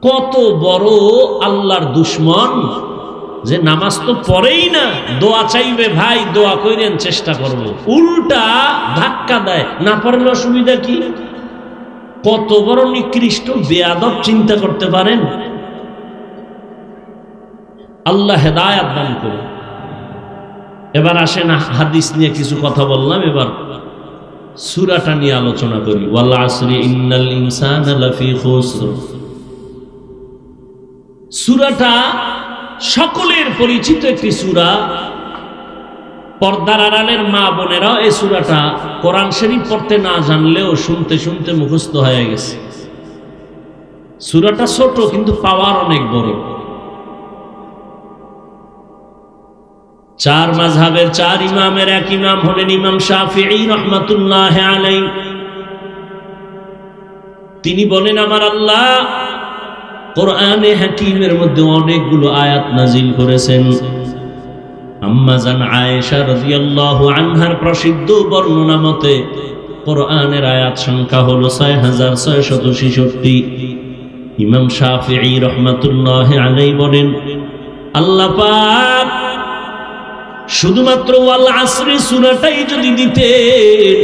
কত বড় আল্লাহর দুশ্মন যে নামাজ তো পড়েই না, দোয়া চাইবে, ভাই দোয়া কইরেন, চেষ্টা করব, উল্টা ধাক্কা দেয়, না পড়লে অসুবিধা কি? কত বড় নিকৃষ্ট বেয়াদব, চিন্তা করতে পারেন? আল্লাহ হেদায়েত দান করুন। এবার আসেন, হাদিস নিয়ে কিছু কথা বললাম, এবার সূরাটা নিয়ে আলোচনা করি। ওয়াল আসরি ইন্নাল ইনসানা লাফি খুসর। সূরাটা সকলের পরিচিত একটি সূরা। পর্দার আড়ালের মা বোনেরা এই সূরাটা কোরআন শরীফ পড়তে না জানলেও শুনতে শুনতে মুখস্থ হয়ে গেছে। সূরাটা ছোট কিন্তু পাওয়ার অনেক বড়। চার মাযহাবের চার ইমামের এক ইমাম হলেন ইমাম শাফিঈ রাহমাতুল্লাহি আলাইহি। তিনি বলেন, আমার আল্লাহ কোরআনে হাকিমের মধ্যে অনেকগুলো আয়াত নাজিল করেছেন। আম্মা জান আয়েশা রাদিয়াল্লাহু আনহার প্রসিদ্ধ বর্ণনা মতে কোরআনের আয়াত সংখ্যা হলো ৬৬৬৬। ইমাম শাফিঈ রাহমাতুল্লাহি আলাইহি বলেন, আল্লাহ পাক শুধুমাত্র ওয়াল আসরি সূরাটাই যদি দিতেন,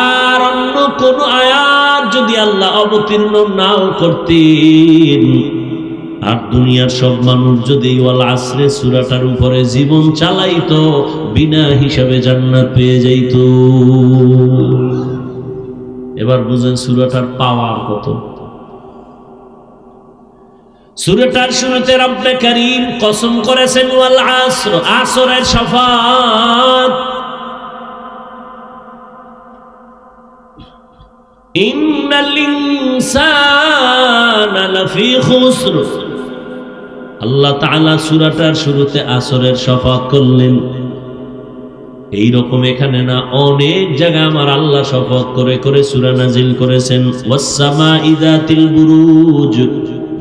আর অন্য কোন আয়াত যদি আল্লাহ অবতীর্ণ নাও করতেন, আর দুনিয়ার সব মানুষ যদি ওয়াল আসরে সূরাটার উপরে জীবন চালাইতো, বিনা হিসাবে জান্নাত পেয়ে যাইত। এবার বুঝেন সূরাটার পাওয়ার কত। সূরাটার শুরুতে রব্বে কারীম কসম করেছেন ওয়াল আসর, আসরের শফাত। ইন্নাল ইনসানা লাফি খুসর। আল্লাহ তাআলা সূরাটার শুরুতে আসরের শফাত করলেন। এই রকম এখানে না অনেক জায়গায় আমার আল্লাহ শপথ করে করে সূরা নাজিল করেছেন। ওয়াস সামাঈ যাতিল বুরুজ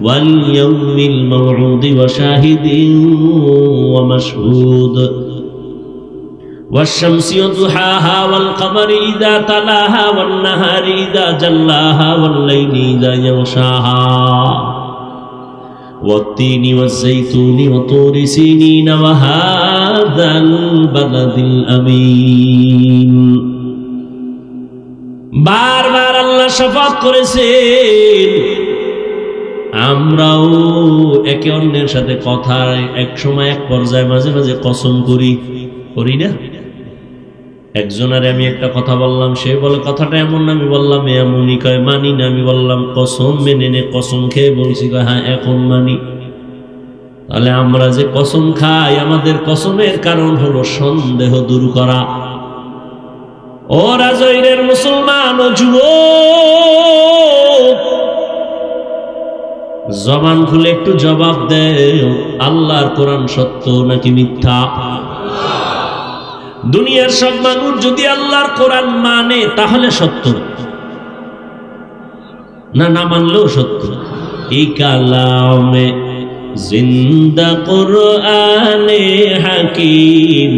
ওয়াল ইয়াউমিল মাউউদ ওয়া শাহিদিন ওয়া মাশহুদ ওয়াশ শামসি ওয়া দুহাহা ওয়াল কমারি ইযা তালাহা ওয়ান নাহারি ইযা জাল্লাহা ওয়াল লাইলি ইযা ইয়াগশাহা والتين والزيتون وطور سينين وهذا البلد الأمين। বারবার আল্লাহ শপথ করেছেন। আমরাও একে অন্যের সাথে কথা এক সময় এক পর্যায়ে মাঝে মাঝে কসম করি না? একজনের আমি একটা কথা বললাম, সে বলে কথাটা এমন না, আমি বললাম এমনই, কয় মানি না। আমি বললাম কসম মেনে নে, কসম খেয়ে বলছি, কয় হ্যাঁ এখন মানি। তাহলে আমরা যে কসম খাই, আমাদের কসমের কারণ হলো সন্দেহ দূর করা। ও রাজৈরের মুসলমান ও যুবক, জবান খুলে একটু জবাব দেও, আল্লাহর কোরআন সত্য নাকি মিথ্যা? দুনিয়ার সব মানুষ যদি আল্লাহর কোরআন মানে তাহলে সত্য, না না মানলেও সত্য। এই কালামে জিন্দা কোরআনে হাকিম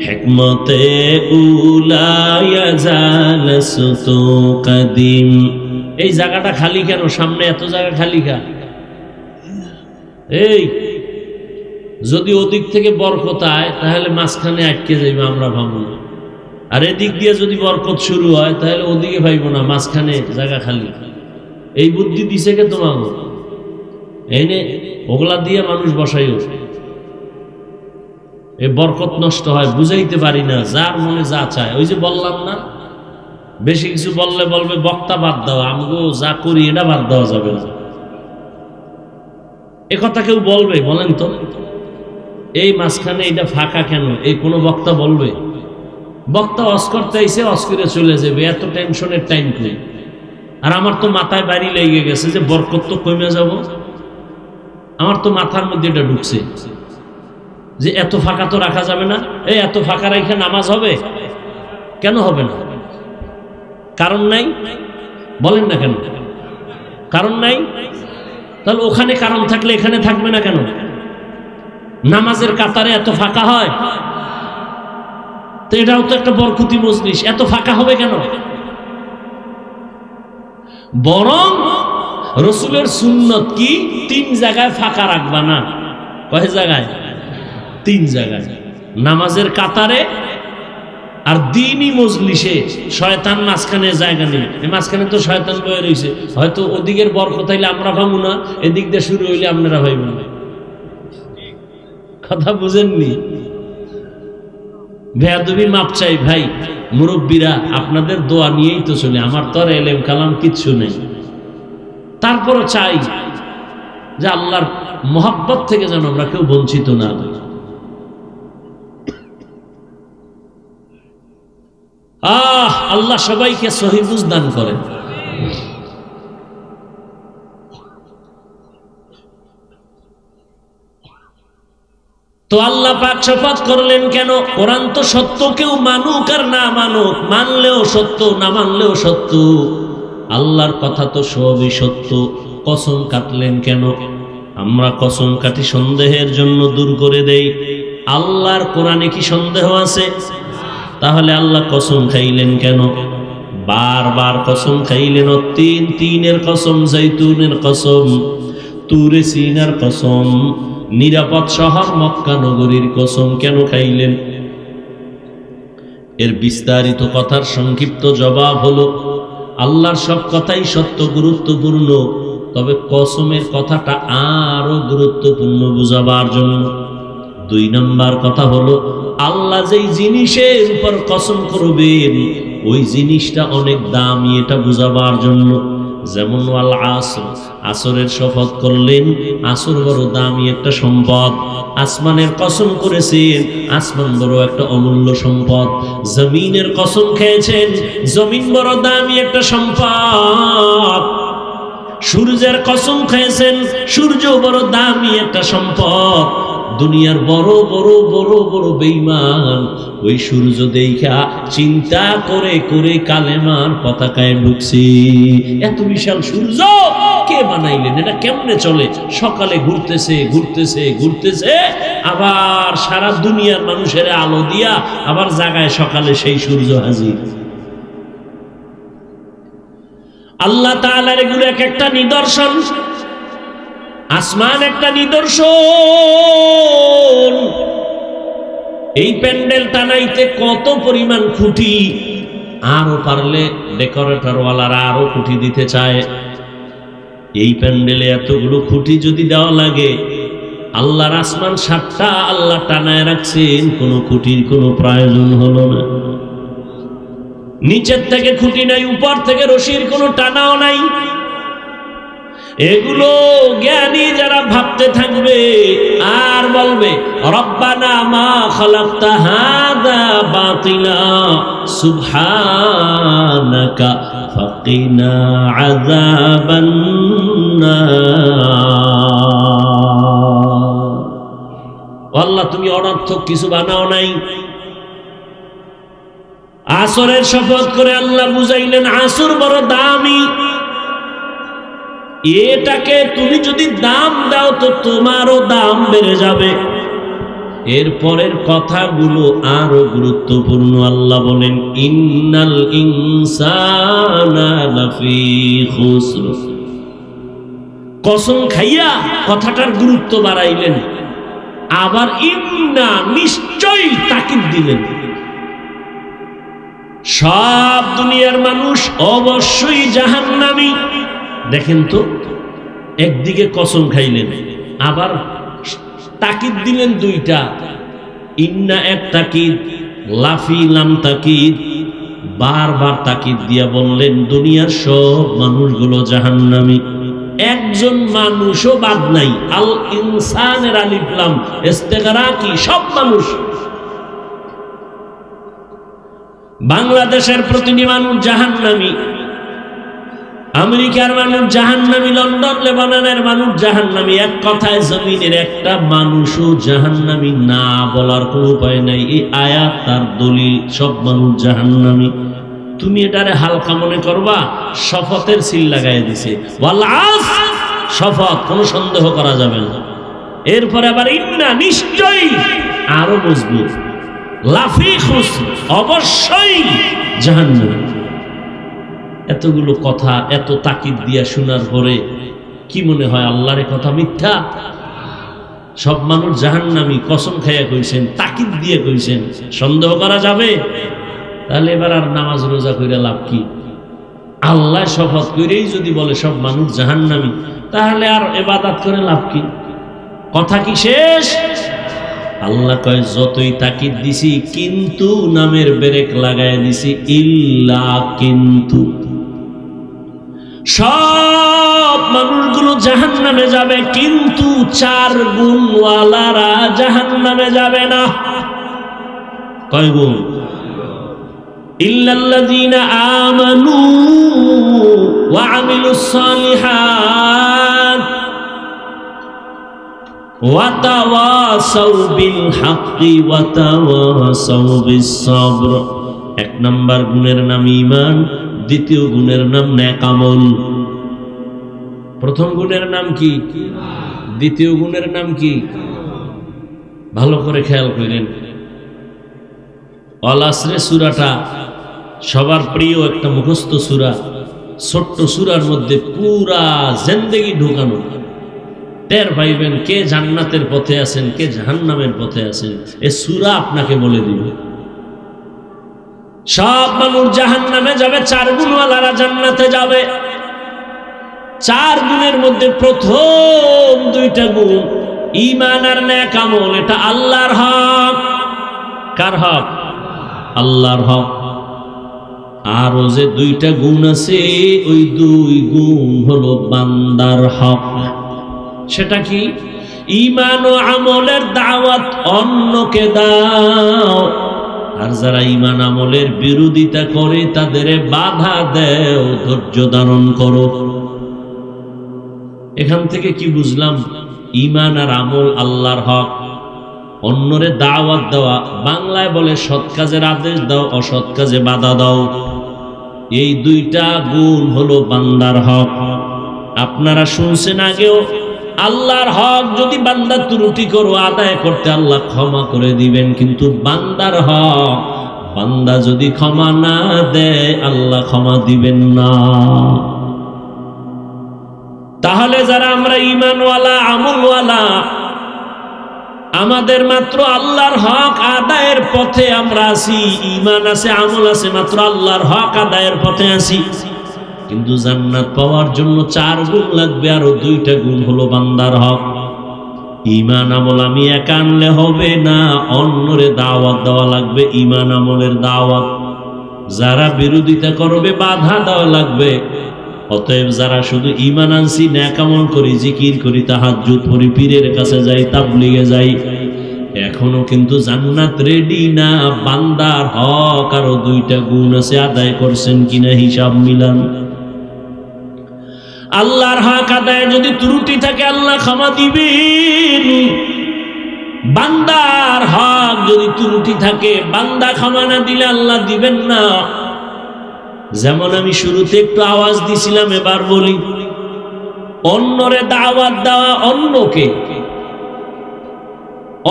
হিকমতে উলায়া জালসতু কদিম। এই জায়গাটা খালি কেন? সামনে এত জায়গা খালি কেন? এই যদি ওদিক থেকে বরকত আয় তাহলে মাঝখানে আটকে যাইবে, আমরা ভাবো না। আর এদিক দিয়ে যদি বরকত শুরু হয় তাহলে ওদিকে ভাইব না, মাঝখানে জায়গা খালি। এই বুদ্ধি দিছে কে তোমাকে? এনে ওগুলা দিয়ে মানুষ বসাই ওঠে, এই বরকত নষ্ট হয়, বুঝাইতে পারি না। যার মনে যা চায়, ওই যে বললাম না, বেশি কিছু বললে বলবে বক্তা বাদ দাও, আমগো যা করি এটা বাদ দেওয়া যাবে না। এ কথা কেউ বলবে? বলেন তো। এই মাঝখানে এটা ফাঁকা কেন? এই কোনো বক্তা বলবে? বক্তা অস করতে আইসে, অস করে চলে যাবে, এত টেনশনের টাইম নেই। আর আমার তো মাথায় বাড়ি লেগে গেছে যে বরকত তো কমে যাব। আমার তো মাথার মধ্যে এটা ঢুকছে যে এত ফাঁকা তো রাখা যাবে না। এই এত ফাঁকা রেখে নামাজ হবে কেন? হবে না। কারণ নাই? বলেন না কেন কারণ নাই? তাহলে ওখানে কারণ থাকলে এখানে থাকবে না কেন? নামাজের কাতারে এত ফাঁকা হয়, তো এটাও তো একটা বরকতি মজলিস, এত ফাঁকা হবে কেন? বরং রসুলের সুন্নত কি, 3 জায়গায় ফাঁকা রাখবা না। কয় জায়গায়? 3 জায়গায়। নামাজের কাতারে আর দ্বীনি মজলিসে। শয়তান মাঝখানে জায়গা নেই, এই মাঝখানে তো শয়তান বয়ে রয়েছে। হয়তো ওদিকের বরকত হইলে আমরা ভাবো না, এদিক দিয়ে শুরু হইলে আপনারা ভাইব না। কথা বুঝেননি? বেয়াদবি মাপ চাই ভাই। মুরব্বীরা আপনাদের দোয়া নিয়েই তো চলে, আমার তো আর এলেম কালাম কিচ্ছু নেই। তারপরও চাই যে আল্লাহর মহব্বত থেকে যেন আমরা কেউ বঞ্চিত না হই। আল্লাহ সবাইকে সহি বুঝ দান করেন। তো আল্লাহ পাক শপথ করলেন কেন? কোরআন তো সত্য, কেউ মানুক আর না মানুক, মানলেও সত্য না মানলেও সত্য, আল্লাহর কথা তো সবই সত্য। কসম কাটলেন কেন? আমরা কসম কাটি সন্দেহের জন্য, দূর করে দেই। আল্লাহর কোরআনে কি সন্দেহ আছে? তাহলে আল্লাহ কসম খাইলেন কেন? বারবার কসম খাইলেন। তিনের কসম, জৈতুনের কসম, তুরে সিনার কসম, নিরাপদ শহর মক্কা নগরীর কসম কেন খাইলেন? এর বিস্তারিত কথার সংক্ষিপ্ত জবাব হলো, আল্লাহর সব কথাই সত্য, গুরুত্বপূর্ণ, তবে কসমের কথাটা আরো গুরুত্বপূর্ণ বুঝাবার জন্য। 2 নম্বর কথা হলো, আল্লাহ যেই জিনিসের উপর কসম করবেন ওই জিনিসটা অনেক দামি, এটা বুঝাবার জন্য। যেমন ওয়াল আসর, আসরের শপথ করলেন, আসর বড় দামি একটা সম্পদ। আসমানের কসম করেছেন, আসমান বড় একটা অমূল্য সম্পদ। জমিনের কসম খেয়েছেন, জমিন বড় দামি একটা সম্পদ। সূর্যের কসম খেয়েছেন, সূর্য বড় দামি একটা সম্পদ। দুনিয়ার বড় বড় বড় বড় বেঈমান ওই সূর্য দেখা চিন্তা করে করে কালেমার পতাকায় ঢুকছে। এত বিশাল সূর্য কে বানাইলেন? এটা কেমনে চলে? সকালে ঘুরতেছে ঘুরতেছে ঘুরতেছে, আবার সারা দুনিয়ার মানুষের আলো দিয়া আবার জাগায় সকালে সেই সূর্য হাজির। আল্লাহ তাআলার এগুলো এক একটা নিদর্শন। আসমান একটা নিদর্শন। এই প্যান্ডেল টানাইতে কত পরিমাণ খুঁটি, আরো পারলে ডেকোরেটর ওয়ালারা আরো খুঁটি দিতে চায়। এই প্যান্ডেলে এতগুলো খুঁটি যদি দেওয়া লাগে, আল্লাহর আসমান 7টা আল্লাহ টানায় রাখছেন, কোনো খুঁটির কোনো প্রয়োজন হলো না। নিচের থেকে খুঁটি নাই, উপর থেকে রশির কোনো টানাও নাই। এগুলো জ্ঞানী যারা ভাবতে থাকবে আর বলবে, রব্বানা মা খালাকতা হাযা বাতিলা সুবহানাকা ফাকিনা আযাবান নার। আল্লাহ তুমি অনর্থক কিছু বানাও নাই। আসরের শপথ করে আল্লাহ বুঝাইলেন, আসর বড় দামি, এটাকে তুমি যদি দাম দাও তো তোমারও দাম বেড়ে যাবে। এরপরের কথাগুলো আরো গুরুত্বপূর্ণ। আল্লাহ বলেন, ইন্নাল ইনসানা লাফি খুসর। কসম খাইয়া কথাটার গুরুত্ব বাড়াইলেন, আবার ইন্না নিশ্চয়ই তাকিদ দিলেন। সব দুনিয়ার মানুষ অবশ্যই জাহান্নামী। দেখেন তো, একদিকে কসম খাইলেন, আবার তাকিদ দিলেন 2টা। ইন্না এক তাকিদ, লাফি লাম তাকিদ। বারবার তাকিদ দিয়া বললেন দুনিয়ার সব মানুষগুলো জাহান্নামী, একজন মানুষও বাদ নাই। আল ইনসানের আলিফ লাম ইস্তেগরাকি, সব মানুষ। বাংলাদেশের প্রতিটি মানুষ জাহান্নামী, আমেরিকার মানুষ জাহান্নামী, লন্ডন লেবাননের মানুষ জাহান্নামী। এক কথায় জমিনের একটা মানুষও জাহান্নামী না বলার কোনো উপায় নাই। এই আয়াত তার দলিল, সব মানুষ জাহান্নামী। তুমি এটারে হালকা মনে করবা, শপথের সিল লাগাই দিছে, ওয়াল আসর, শপথ, কোনো সন্দেহ করা যাবে না। এরপরে আবার ইন্না নিশ্চয়ই, আরো মজবুত, লাফি খুসর, অবশ্যই জাহান্নামী। এতগুলো কথা এত তাকিদ দিয়া শোনার পরে কি মনে হয় আল্লাহর কথা মিথ্যা? সব মানুষ জাহান্নামী কসম খাইয়া কইছেন, তাকিদ দিয়ে কইছেন, সন্দেহ করা যাবে? তাহলে এবার আর নামাজ রোজা কইরা লাভ কি? আল্লাহ শপথ কইরেই যদি বলে সব মানুষ জাহান্নামী, তাহলে আর ইবাদত করে লাভ কি? কথা কি শেষ? আল্লাহ কয় যতই তাকিদ দিছি কিন্তু নামের ব্রেক লাগায় দিছি, ইল্লা কিন্তু। সব মানুষগুলো জাহান্নামে যাবে, কিন্তু 4 গুণওয়ালারা জাহান্নামে যাবে না। কয় গুণ? ইল্লাল্লাযীনা আমানু ওয়া আমিলুস সালিহাত ওয়া তাওয়াসাউ বিল হাক্কি ওয়া তাওয়াসাউ বিস সাবর। 1 নাম্বার গুণের নাম ঈমান, দ্বিতীয় গুণের নাম নেক আমল। প্রথম গুণের নাম কি? দ্বিতীয় গুণের নাম কি? ভালো করে খেয়াল করেন। আল আসরে সূরাটা সবার প্রিয় একটা মুখস্থ সূরা। ছোট্ট সূরার মধ্যে পুরা জিন্দেগি ঢুকানো। টের পাইবেন কে জান্নাতের পথে আছেন, কে জাহান্নামের পথে আছেন, এই সূরা আপনাকে বলে দিবে। সব মানুষ জাহান্নামে যাবে, 4 গুণওয়ালারা জান্নাতে যাবে। 4 গুণের মধ্যে প্রথম 2টা গুণ ঈমান আর নেক আমল, এটা আল্লাহর হক। কার হক? আল্লাহর হক। আরো যে 2টা গুণ আছে, ওই 2 গুণ হলো বান্দার হক। সেটা কি? ঈমান ও আমলের দাওয়াত অন্যকে দাও, আর যারা ঈমান আমলের বিরোধিতা করে তাদের বাধা দেও, ধৈর্য ধারণ করো। এখান থেকে কি বুঝলাম? ঈমান আর আমল আল্লাহর হক, অন্যরে দাওয়াত দেওয়া। বাংলায় বলে সৎ কাজের আদেশ দাও, অসৎ কাজে বাধা দাও। এই 2টা গুণ হলো বান্দার হক। আপনারা শুনছেন আগেও, আল্লাহর হক যদি বান্দা ত্রুটি করো আদায় করতে আল্লাহ ক্ষমা করে দিবেন, কিন্তু বান্দার হক বান্দা যদি ক্ষমা না দেয় আল্লাহ ক্ষমা দিবেন না। তাহলে যারা আমরা ঈমানওয়ালা আমলওয়ালা, আমাদের মাত্র আল্লাহর হক আদায়ের পথে আমরা আছি, ঈমান আছে আমল আছে, মাত্র আল্লাহর হক আদায়ের পথে আছি। কিন্তু জান্নাত পাওয়ার জন্য 4 গুণ লাগবে, আরো 2টা গুণ হলো বান্দার হক। ঈমান আমল আমি একা আনলে হবে না, অন্যরে দাওয়াত দেওয়া লাগবে। ঈমান আমলের দাওয়াত, যারা বিরোধিতা করবে বাধা দেওয়া লাগবে। অতএব যারা শুধু ঈমান আনছি, নেক আমল করি, জিকির করি, তাহাজ্জুদ পড়ি, পীরের কাছে যাই, তাবলীগে যাই, এখনো কিন্তু জান্নাত রেডি না। বান্দার হক আরো 2টা গুণ আছে, আদায় করছেন কিনা হিসাব মিলান। আল্লাহর হক আদায় যদি ত্রুটি থাকে আল্লাহ ক্ষমা দিবেন। বান্দার হক যদি ত্রুটি থাকে, বান্দা ক্ষমা না দিলে আল্লাহ দিবেন না। যেমন আমি শুরুতে একটু আওয়াজ দিছিলাম, এবার বলি, অন্যরে দাওয়াত দেওয়া, অন্যকে,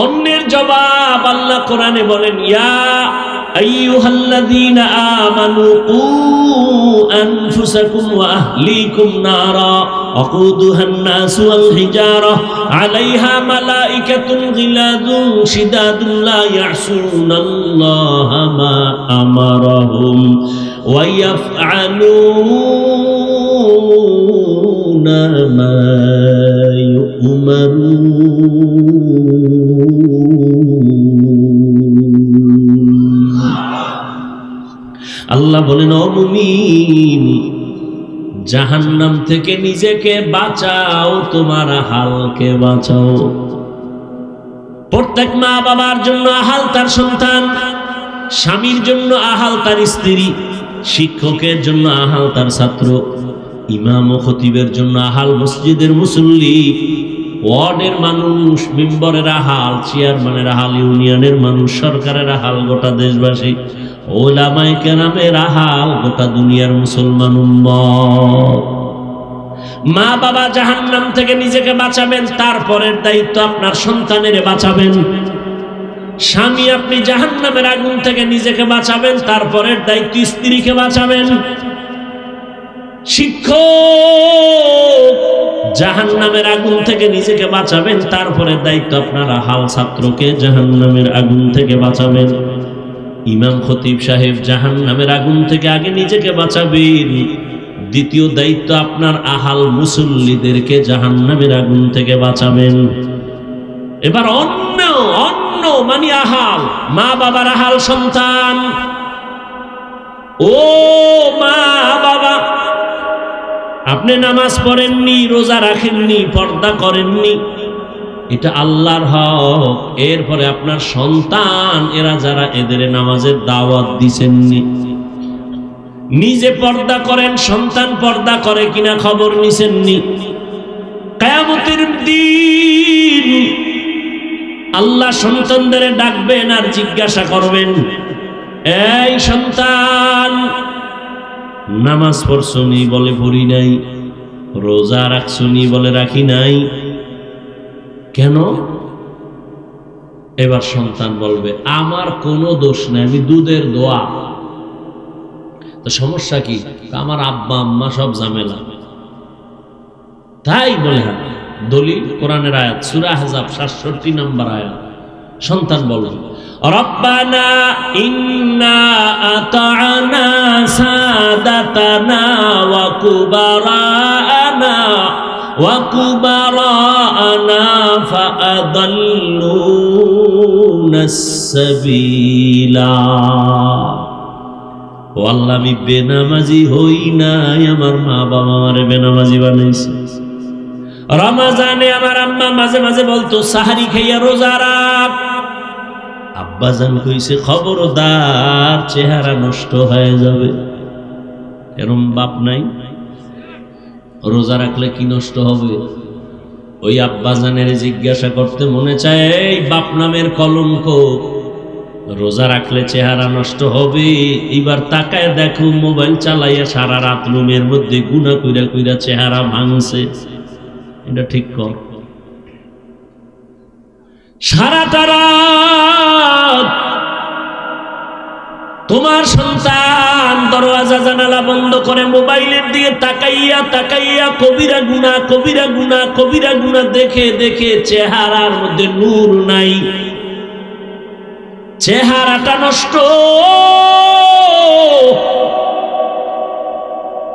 অন্যের জবাব আল্লাহ কোরআনে বলেন, ইয়া আইয়ুহাল্লাযীনা আমানু কু আনফুসাকুম ওয়া আহলিকুম নারা ওয়াকুদুহান নাসু ওয়াল হিজারা আলাইহা মালাইকাতুন গিলাযুন শিদাদুন লা ইয়াসুনাল্লাহা মা আমারাহুম ওয়া ইয়াফআলুনা মা ইউমারুন। আল্লাহ বলেন, ও মুমিন, জাহান্নাম থেকে নিজেকে বাঁচাও, তোমার আহালকে বাঁচাও। প্রত্যেক মা বাবার জন্য আহাল তার সন্তান, স্বামীর জন্য আহাল তার স্ত্রী, শিক্ষকের জন্য আহাল তার ছাত্র, ইমাম ও খতিবের জন্য আহাল মসজিদের মুসল্লি, ওয়ার্ডের মানুষ, মেম্বরের আহাল, চেয়ারম্যানের আহাল, ইউনিয়নের মানুষ, সরকারের আহাল, গোটা দেশবাসী, ওলামায়ে কেরামের আহাল, গোটা দুনিয়ার মুসলমান উম্মত। মা বাবা জাহান্নাম থেকে নিজেকে বাঁচাবেন, তারপরের দায়িত্ব আপনার সন্তানের বাঁচাবেন। স্বামী, আপনি জাহান্নামের আগুন থেকে নিজেকে বাঁচাবেন, তারপরের দায়িত্ব স্ত্রীকে বাঁচাবেন। শিক্ষক, জাহান্নামের আগুন থেকে নিজেকে বাঁচাবেন, তারপরে দায়িত্ব আপনার আহাল ছাত্রকে জাহান্নামের আগুন থেকে বাঁচাবেন। ইমাম খতিব সাহেব, জাহান্নামের আগুন থেকে আগে নিজেকে বাঁচাবেন, দ্বিতীয় দায়িত্ব আপনার আহাল মুসল্লিদেরকে জাহান্নামের আগুন থেকে বাঁচাবেন। এবার অন্য আপনো মানে আহাল, মা বাবার আহাল সন্তান। ও মা বাবা, আপনি নামাজ পড়েননি, রোজা রাখেননি, পর্দা করেননি, এটা আল্লাহর হক। এরপরে আপনার সন্তান এরা যারা, এদের নামাজের দাওয়াত দিছেননি। নিজে পর্দা করেন, সন্তান পর্দা করে কিনা খবর নিছেননি। কিয়ামতের দিন আল্লাহ সন্তানদের ডাকবেন আর জিজ্ঞাসা করবেন, এই সন্তান নামাজ পড়ছনি? বলে পড়ি নাই। রোজা রাখছনি? বলে রাখি নাই। কেন? এবার সন্তান বলবে, আমার কোনো দোষ নাই, আমি দুধের দোয়া। তো সমস্যা কি? আমার আব্বা আম্মা সব ঝামেলা। তাই বলে হ্যাঁ, দলিল কোরআনের আয়াত, সূরা আহজাব 67 নম্বর আয়াত। সন্তান বলবে, রব্বানা ইন্না আতা'না সাদাতানা ওয়া কুবারানা ফাআদাল্লুনাস সাবিলা। ও আল্লাহ, আমি বেনামাজি হই নাই, আমার মা বাবা আমারে বেনামাজি বানাইছে। রমজানে আমার আম্মা মাঝে মাঝে বলতো, সাহারি খাইয়া রোজা রাখ। আব্বাজান কইছে, খবরদার, চেহারা নষ্ট হয়ে যাবে। এরম বাপ নাই? রোজা রাখলে কি নষ্ট হবে? ওই আব্বাজানের জিজ্ঞাসা করতে মনে চায়, এই বাপ নামের কলঙ্ক, রোজা রাখলে চেহারা নষ্ট হবে। এবার তাকায় দেখো, মোবাইল চালাইয়া সারা রাত রুমের মধ্যে গুনা কইরা কইরা চেহারা ভাঙছে। এটা ঠিক কর। সারাটা রাত তোমার সন্তান দরওয়াজা জানালা বন্ধ করে মোবাইলের দিকে তাকাইয়া তাকাইয়া কবিরা গুনাহ, কবিরা গুনাহ, কবিরা গুনাহ দেখে দেখে চেহারার মধ্যে নূর নাই, চেহারাটা নষ্ট।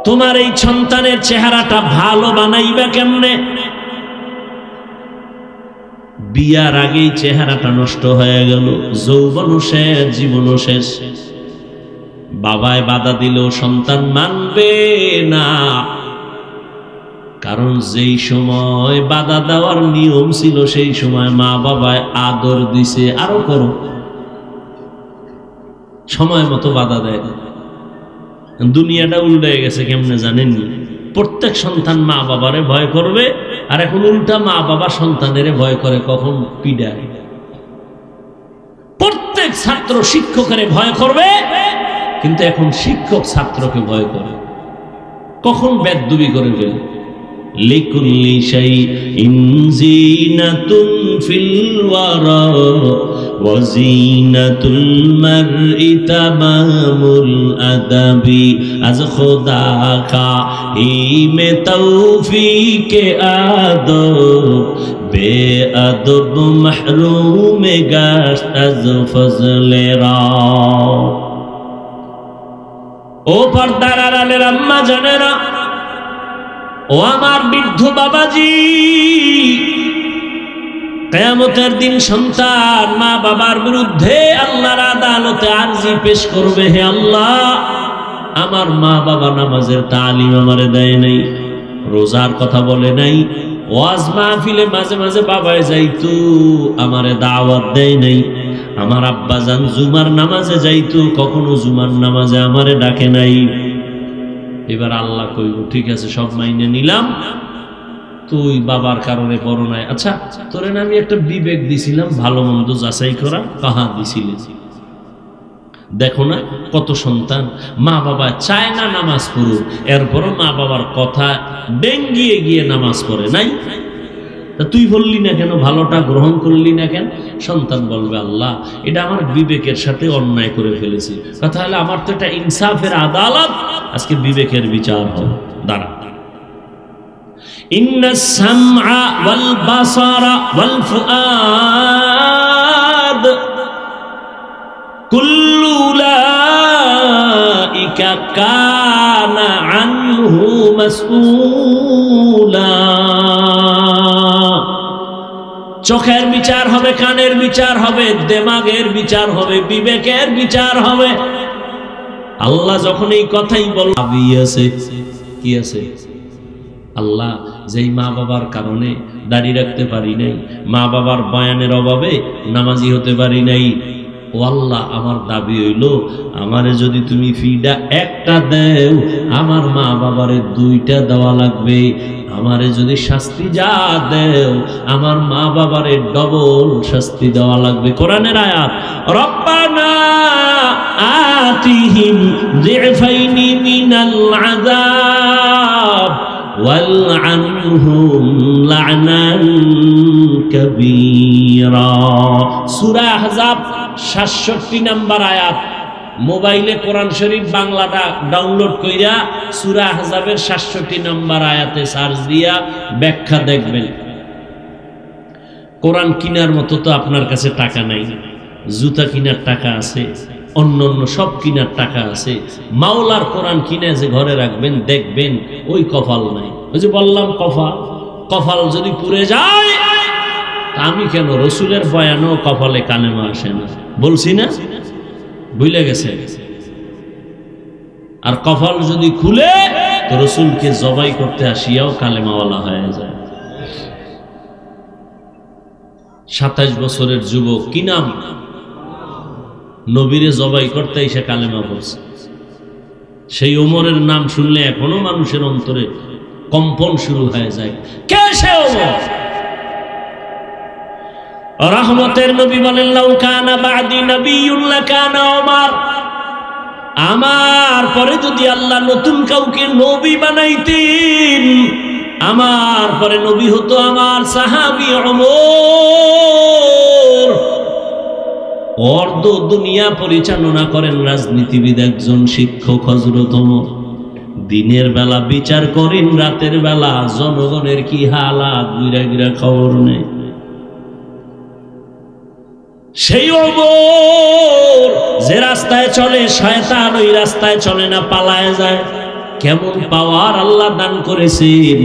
তোমার এই সন্তানের চেহারাটা ভালো বানাইবা কেমনে? বিয়ার আগেই চেহারাটা নষ্ট হয়ে গেল, যৌবনও শেষ, জীবনও শেষ। বাবায় বাধা দিলেও সন্তান মানবে না, কারণ যেই সময় বাধা দেওয়ার নিয়ম ছিল সেই সময় মা বাবায় আদর দিছে, আরো করো, সময় মতো বাধা দেয়। দুনিয়াটা উল্টে গেছে কেমনে জানেন? প্রত্যেক সন্তান মা বাবারে ভয় করবে, আর এখন উল্টা মা বাবা সন্তানের ভয় করে কখন পিডায়। প্রত্যেক ছাত্র শিক্ষকের ভয় করবে, কিন্তু এখন শিক্ষক ছাত্রকে ভয় করে কখন বেদবি করে ফেলে। লিকুল্লি শাইইন জিনাতুন ফিল ওয়ারা ওয়া জিনাতুল মারই তামামুল আদাবি। আজ খোদা কা হিমে তৌফিকে আদব বেআদব মাহরুম গাশত আজ ফজলে রা। ও পর্দার আড়ালের আম্মা জানেরা, ও আমার বৃদ্ধ বাবাজি, কিয়ামতের দিন সন্তান মা বাবার বিরুদ্ধে আল্লাহর আদালতে আরজি পেশ করবে, হে আল্লাহ, আমার মা বাবা নামাজের তালিম আমারে দেয় নাই, রোজার কথা বলে নাই, ওয়াজ মাহফিলে মাঝে মাঝে বাবায় যাইতো, আমারে দাওয়াত দেয় নাই, আমার আব্বাজান জুমার নামাজে যাইতো, কখনো জুমার নামাজে আমারে ডাকে নাই। এবার আল্লাহ কইব, ঠিক আছে, সব মাইনে নিলাম, তুই বাবার কারণে পড়ো নাই। আচ্ছা, তোরে না আমি একটা বিবেক দিছিলাম ভালো মন্দ যাচাই করা, কাহা দিছিলে? দেখো না কত সন্তান মা বাবা চায় না নামাজ পড়ুক, এরপরও মা বাবার কথা ডেঙ্গিয়ে গিয়ে নামাজ পড়ে নাই। তুই বললি না কেন, ভালোটা গ্রহণ করলি না কেন? সন্তান বলবে, আল্লাহ, এটা আমার বিবেকের সাথে অন্যায় করে ফেলেছি। কথা হলো, আমার তো এটা ইনসাফের আদালত, আজকে বিবেকের বিচার হবে। দাঁড়া, ইন্নাস সামআ ওয়াল বাসারা ওয়াল ফুআদ কুল্লু উলাইকা কানা আনহু মাসউলা। চোখের বিচার হবে, কানের বিচার হবে, দেমাগের বিচার হবে, বিবেকের বিচার হবে। আল্লাহ যখন এই কথাই বলছে, কি আছে? আল্লাহ যেই মা বাবার কারণে দাড়ি রাখতে পারি নাই, মা বাবার বয়ানের অভাবে নামাজি হতে পারি নাই, ও আল্লাহ আমার দাবি হইল আমারে যদি তুমি ফিডা একটা দেও, আমার মা বাবারে দুইটা দেওয়া লাগবে। আমারে যদি শাস্তি যা দেও, আমার মা বাবারে ডবল শাস্তি দেওয়া লাগবে। কোরআনের আয়াত, রব্বানা আতিহিম যিফাইনি মিনাল আযাব ওয়ালআনহুম লা'নান কাবীরা। সূরা আহজাব ৬৭ নম্বর আয়াত। মোবাইলে কোরআন শরীফ বাংলাটা ডাউনলোড কইরা সূরা আহজাবের ৬৭ নম্বর আয়াতে সার্চ দিয়া ব্যাখ্যা দেখবেন। কোরআন কিনার মতো তো আপনার কাছে টাকা নাই, জুতা কিনার টাকা আছে, অন্য অন্য সব কিনার টাকা আছে, মাওলার কোরআন কিনে যে ঘরে রাখবেন দেখবেন ওই কপাল নাই। ওই যে বললাম কপাল যদি পুড়ে যায়, আমি কেন রসুলের বয়ানও কপালে কালেমা আসে না, বলছি না? ভুলে গেছে। আর কপাল যদি খুলে তো রসুলকে জবাই করতে আসিয়াও কালেমাওয়ালা হয়ে যায়। ২৭ বছরের যুবক, কি নাম? নবীরে জবাই করতে এসে কালেমা বলছে। সেই ওমরের নাম শুনলে এখনো মানুষের অন্তরে কম্পন শুরু হয়ে যায়। কে সে ওমর? রহমতের নবী বলেন, লাউ কানা বাদি নবিয়্যুন লাকানা ওমর। আমার পরে যদি আল্লাহ নতুন কাউকে নবী বানাইতেন, আমার পরে নবী হতো আমার সাহাবী ওমর। অর্ধ দুনিয়া পরিচালনা করেন রাজনীতিবিদ একজন, শিক্ষক হযরত ওমর। দিনের বেলা বিচার করেন, রাতের বেলা জনগণের কি হালাত ঘুরা ঘুরা খবর নেই। সেই ওমর যে রাস্তায় চলে শয়তান ওই রাস্তায় চলে না, পালায় যায়। কেমন পাওয়ার আল্লাহ দান করেছেন।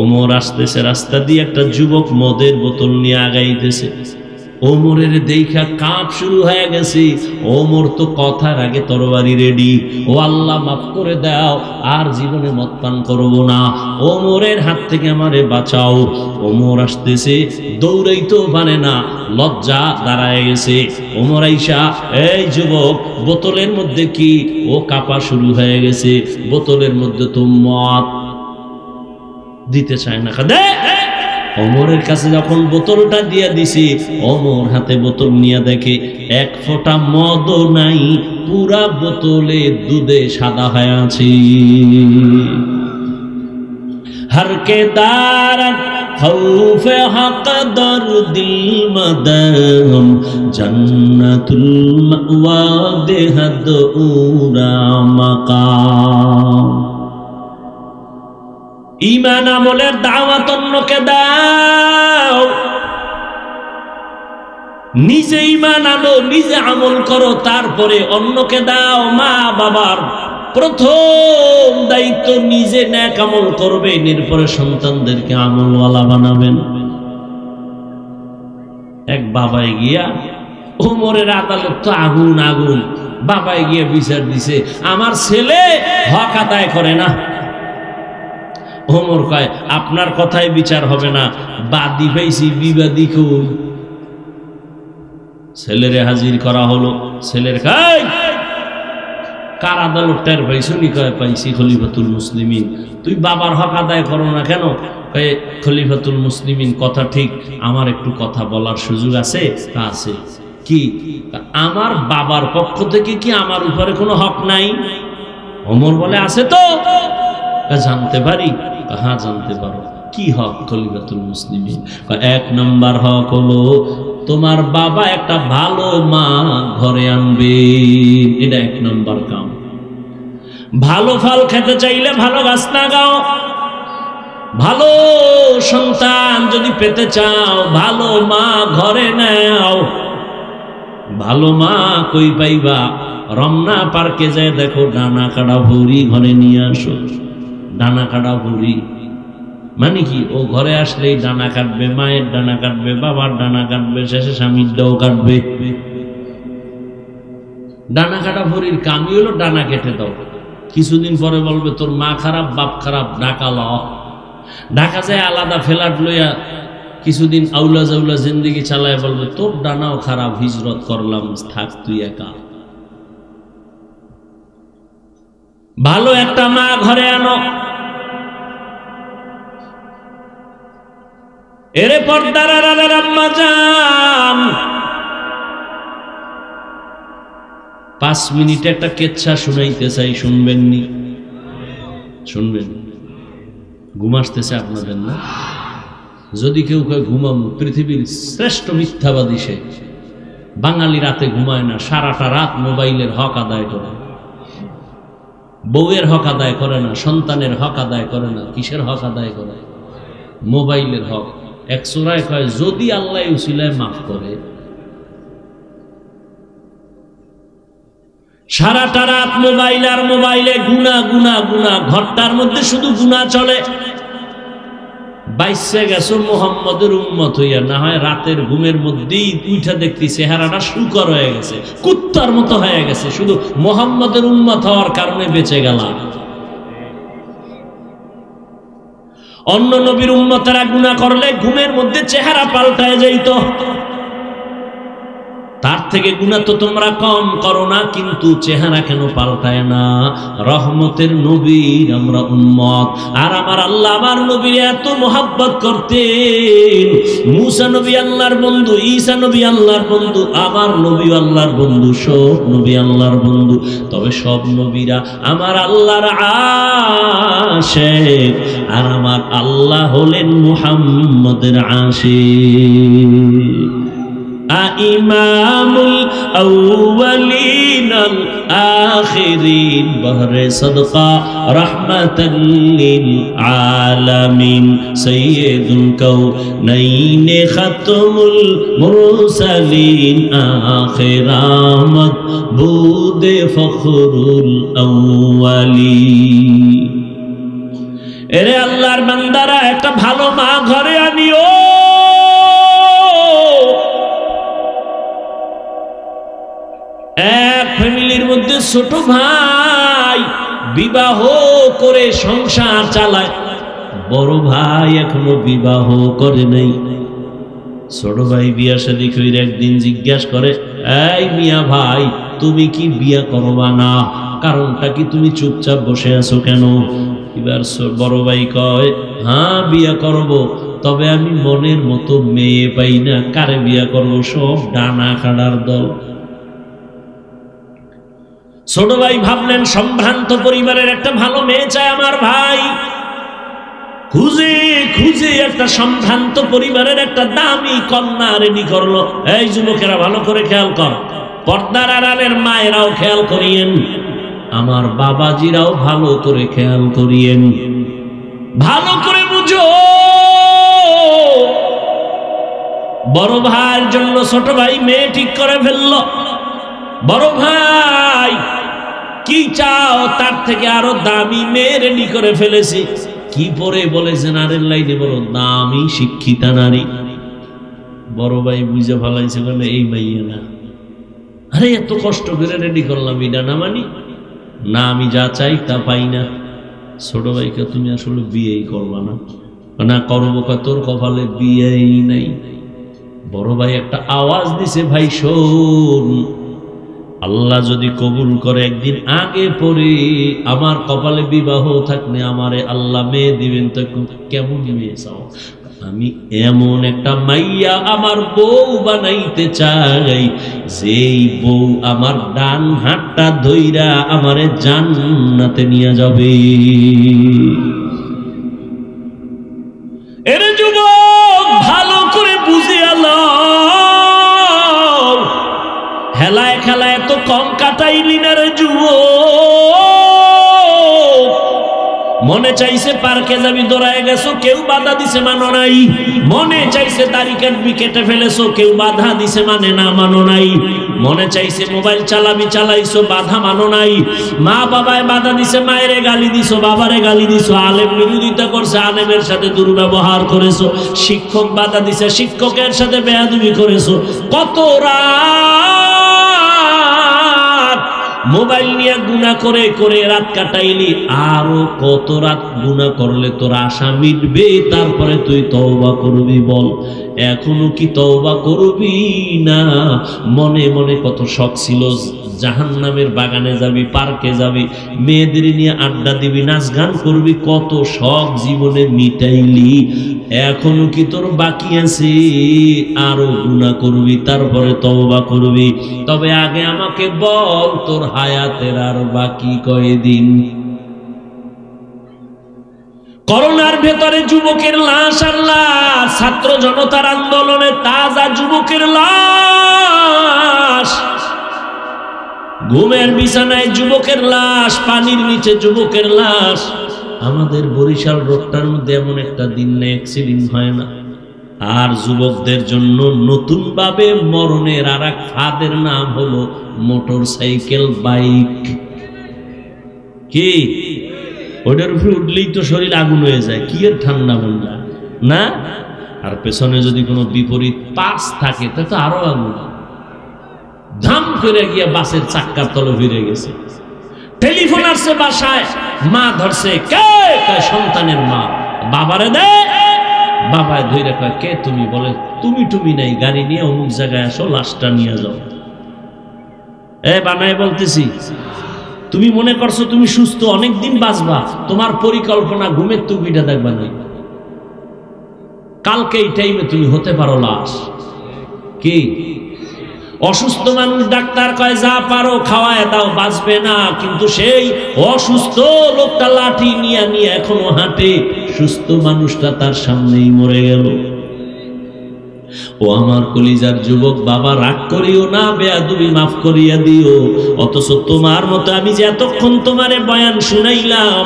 ওমর আসতেছে রাস্তা দিয়ে, একটা যুবক মদের বোতল নিয়ে আগাইতেছে। ওমরের দেখা কাঁপ শুরু হয়ে গেছে। ওমর তো কথার আগে তরবারি রেডি, ও আল্লাহ মাফ করে দাও, আর জীবনে মদ পান করবো না, ওমরের হাত থেকে আমারে বাঁচাও। ওমর আসতেছে, দৌড়াইতেও পারে না, লজ্জা দাঁড়ায় গেছে। ওমর আইসা, এই যুবক বোতলের মধ্যে কি? ও কাঁপা শুরু হয়ে গেছে। বোতলের মধ্যে তো মদ, দিতে চায় না। ওমরের কাছে যখন বোতলটা দিয়ে দিছি, ওমর হাতে বোতল নিয়ে দেখে এক ফোঁটা মদও নাই, পুরা বোতলে দুধে সাদা হয়ে আছে। হরকে দারত খৌফে হক দরদিল মদম জান্নাতুল মাওয়া দেহদ উরা মাকাম। ঈমান আমলের দাওয়াত অন্যকে দাও, নিজে ঈমান আনো, নিজে আমল করো, তারপরে অন্যকে দাও। মা বাবার প্রথম দায়িত্ব নিজে নেক আমল করবেন, এরপরে সন্তানদেরকে আমলওয়ালা বানাবেন। এক বাবাই গিয়া, ওমরের আদালত তো আগুন আগুন, বাবাই গিয়া বিচার দিছে, আমার ছেলে হক আদায় করে না। ওমর কয়, আপনার কথায় বিচার হবে না, বাদী পাইছি, বিবাদী কই? ছেলেরে হাজির করা হলো। ছেলের কাই কার আদালত টের পাইছো নি? কয় পাইছি, খলিফাতুল মুসলিমিন। তুই বাবার হক আদায় করো না কেন? কয় খলিফাতুল মুসলিমিন কথা ঠিক, আমার একটু কথা বলার সুযোগ আছে? আছে। কি? আমার বাবার পক্ষ থেকে কি আমার উপরে কোনো হক নাই? ওমর বলে, আছে তো। জানতে পারি? হ্যাঁ জানতে পারো। কি হক খলিফাতুল মুসলিমিন? এক নম্বর হক হলো তোমার বাবা একটা ভালো মা ঘরে আনবে, এটা এক নম্বর কাম। ভালো ফল খেতে চাইলে ভালো গাছ লাগাও, ভালো সন্তান যদি পেতে চাও ভালো মা ঘরে নাও। ভালো মা কই পাইবা? রমনা পার্কে যায় দেখো ডানা কাটা ভুড়ি ঘরে নিয়ে আসো, ডানা কাটা ভুড়ি। মানে কি, ও ঘরে আসলেই ডানা কাটবে, মায়ের ডানা কাটবে, বাবার ডানা কাটবে, শেষে স্বামীর ডাও কাটবে। ডানা কাটা ভরির কামই হলো ডানা কেটে দাও। কিছুদিন পরে বলবে তোর মা খারাপ, বাপ খারাপ, ঢাকা ল। ঢাকা যায় আলাদা ফ্ল্যাট লইয়া কিছুদিন আউলা জাউলা জিন্দিগি চালায় বলবে তোর ডানাও খারাপ, হিজরত করলাম, থাক তুই একা। ভালো একটা মা ঘরে আনো। এরে পর্দার আড়ালের আম্মা জান, 5 মিনিট একটা কেচ্ছা শুনাইতে চাই, শুনবেন নি? শুনবেন? ঘুম আসতেছে আপনাদের না? যদি কেউ কয় ঘুমাম, পৃথিবীর শ্রেষ্ঠ মিথ্যাবাদী সে। বাঙালি রাতে ঘুমায় না, সারাটা রাত মোবাইলের হক আদায় করে। বউয়ের হক আদায় করে না, সন্তানের হক আদায় করে না। কিসের হক আদায় করে? মোবাইলের হক। এক সূরায় কয় যদি আল্লাহ উসিলায় মাফ করে। সারাটা রাত মোবাইল আর মোবাইলে গুনাহ গুনাহ গুনাহ, ঘরটার মধ্যে শুধু গুনাহ চলে। বাইসে গেছো মুহাম্মদের উম্মত হইয়া, না হয় রাতের ঘুমের মধ্যেই উঠা দেখতি চেহারাটা শুকর হয়ে গেছে, কুত্তার মতো হয়ে গেছে, শুধু মুহাম্মদের উম্মত হওয়ার কারণে বেঁচে গেলাম। অন্য নবীর উম্মতেরা গুনাহ করলে ঘুমের মধ্যে চেহারা পাল্টায় যাইত। তার থেকে গুনাহ তো তোমরা কম করো না, কিন্তু চেহারা কেন পাল্টায় না? রহমতের নবীর আমরা উম্মত, আর আমার আল্লাহ আমার নবীর এত মোহাব্বত করতেন। মুসা নবী আল্লাহর বন্ধু, ঈসা নবী আল্লাহর বন্ধু, আমার নবী আল্লাহর বন্ধু, সব নবী আল্লাহর বন্ধু। তবে সব নবীরা আমার আল্লাহর আশিক, আর আমার আল্লাহ হলেন মুহাম্মদের আশিক। ইমামুল আউয়ালিন আল আখিরিন, বহরে সদকা রাহমাতাল লিল আলামিন, সাইয়্যিদুল কাউনাইন খাতমুল মুরসালিন, আখিরামত বুদে ফখরুল আউয়ালিন। এরে আল্লাহর বান্দারা, একটা ভালো মা ঘরে আনিও। এক ফ্যামিলির মধ্যে ছোট ভাই বিবাহ করে সংসার চালায়, বড় ভাই এখনো বিবাহ করে নাই। ছোট ভাই বিয়া শাদী কইরা একদিন জিজ্ঞাসা করে, এই মিয়া ভাই, তুমি কি বিয়া করবা না? কারণটা কি? তুমি চুপচাপ বসে আছো কেন? এবার বড় ভাই কয়, হ্যাঁ বিয়া করব, তবে আমি মনের মতো মেয়ে পাই না। কারে বিয়া করব? সব ডানা কাটার দল। ছোট ভাই ভাবলেন সম্ভ্রান্ত পরিবারের একটা ভালো মেয়ে চায় আমার ভাই। খুঁজে খুঁজে একটা সম্ভ্রান্ত পরিবারের একটা দামি কন্যা রেডি করলো। এই যুবকেরা ভালো করে খেয়াল কর, পর্দার আড়ালের মায়েরাও খেয়াল করিয়েন, আমার বাবাজিরাও ভালো করে খেয়াল করিয়েন, ভালো করে বুঝো। বড় ভাইয়ের জন্য ছোট ভাই মেয়ে ঠিক করে ফেললো। বড় ভাই কি চাও, তার থেকে আরো দামি মেয়ে রেডি করে ফেলেছি। কি পরে বলেছে, নারীর লাইনে বড় দামি শিক্ষিতা নারী। বড় ভাই বুঝে ফেলাইছে, বলে এই মাইয়া না। আরে এত কষ্ট করে রেডি করলাম, এটা না মানি না, আমি যা চাই তা পাই না। ছোট ভাইকে তুমি আসলে বিয়েই করবা না? না করবো, তোর কপালে বিয়েই নাই। বড় ভাই একটা আওয়াজ দিছে, ভাই শোন, আল্লাহ যদি কবুল করে একদিন আগে পরে আমার কপালে বিবাহ থাকলে আমারে আল্লাহ মেয়ে দিবেন, তো কেমন মেয়ে চাও? আমি এমন একটা মাইয়া আমার বউ বানাইতে চাই, যেই বউ আমার ডান হাতটা ধইরা আমারে জান্নাতে নিয়ে যাবে। এর যুবক ভালো করে বুঝে আলো, হেলায় খেলায় তো কম কাটাইলি না রে যুবক। মনে চাইছে পার্কে যাবি, দৌড়ায় গেছো, কেউ বাধা দিছে, মানো নাই। মনে চাইছে দাড়ি কাটবি, কেটে ফেলেছো, কেউ বাধা দিছে, মানে না, মানো নাই। মনে চাইছে মোবাইল চালাবি, চালাইছো, বাধা মানো নাই। মা বাবায় বাধা দিছে, মায়েরে গালি দিছো, বাবারে গালি দিছো। আলেম বিরোধিতা করছে, আলেমের সাথে দুর্ব্যবহার করেছো। শিক্ষক বাধা দিছে, শিক্ষকের সাথে বেয়াদবি করেছো। কত রাত মোবাইল নিয়ে গুনাহ করে করে রাত কাটাইলি। আরো কত রাত গুনাহ করলে তোর আশা মিটবে, তারপরে তুই তওবা করবি? বল, এখনো কি তওবা করবি না? মনে মনে কত শখ ছিল, জাহান্নামের বাগানে যাবি, পার্কে যাবি, মেয়েদের নিয়ে আড্ডা দিবি, নাচ গান করবি, কত শখ জীবনে মিটাইলি। এখনো কি তোর বাকি আছে? আরো গুনাহ করবি, তারপরে তওবা করবি। তবে আগে আমাকে বল, তোর হায়াতের আর বাকি কয়দিন? করোনার ভেতরে যুবকের লাশ আর লাশ, ছাত্র জনতার আন্দোলনে তাজা যুবকের লাশ, ঘুমের বিছানায় যুবকের লাশ, পানির নিচে যুবকের লাশ। আমাদের বরিশাল রোডটার মধ্যে এমন একটা দিন নেই অ্যাক্সিডেন্ট হয় না। আর যুবকদের জন্য নতুন ভাবে মরণের আর এক ফাঁদের নাম হলো মোটর সাইকেল, বাইক। কি ওটার উপরে উঠলেই তো শরীর আগুন হয়ে যায়, কি এর ঠান্ডা বললা না? আর পেছনে যদি কোনো বিপরীত পাশ থাকে তা তো আরো আগুন। ধাম করে গিয়ে বাসের চাক্কার তলে ফিরে গেছে। টেলিফোন আসছে বাসায়, মা ধরছে, কে? সন্তানের মা। বাবারে দে। বাবায় ধরে কয়, কে তুমি? বলে, তুমি নাই, গাড়ি নিয়ে অমুক জায়গায় আসো, লাশটা নিয়ে যাও। বানায় বলতেছি, তুমি মনে করছো তুমি সুস্থ, অনেকদিন বাঁচবা, তোমার পরিকল্পনা ঘুমের টুপিটা দেখবা নাই। কালকে এই টাইমে তুমি হতে পারো লাশ। কি অসুস্থ মানুষ, ডাক্তার কয় যা পারো খাওয়ায় দাও, বাঁচবে না। কিন্তু সেই অসুস্থ লোকটা লাঠি নিয়ে নিয়ে এখনো হাঁটে, সুস্থ মানুষটা তার সামনেই মরে গেল। ও আমার কলিজার যুবক বাবা, রাগ করিও না, বেয়াদবি মাফ করিয়া দিও। অথচ তোমার মতো আমি যে এতক্ষণ তোমারে বয়ান শুনাইলাম,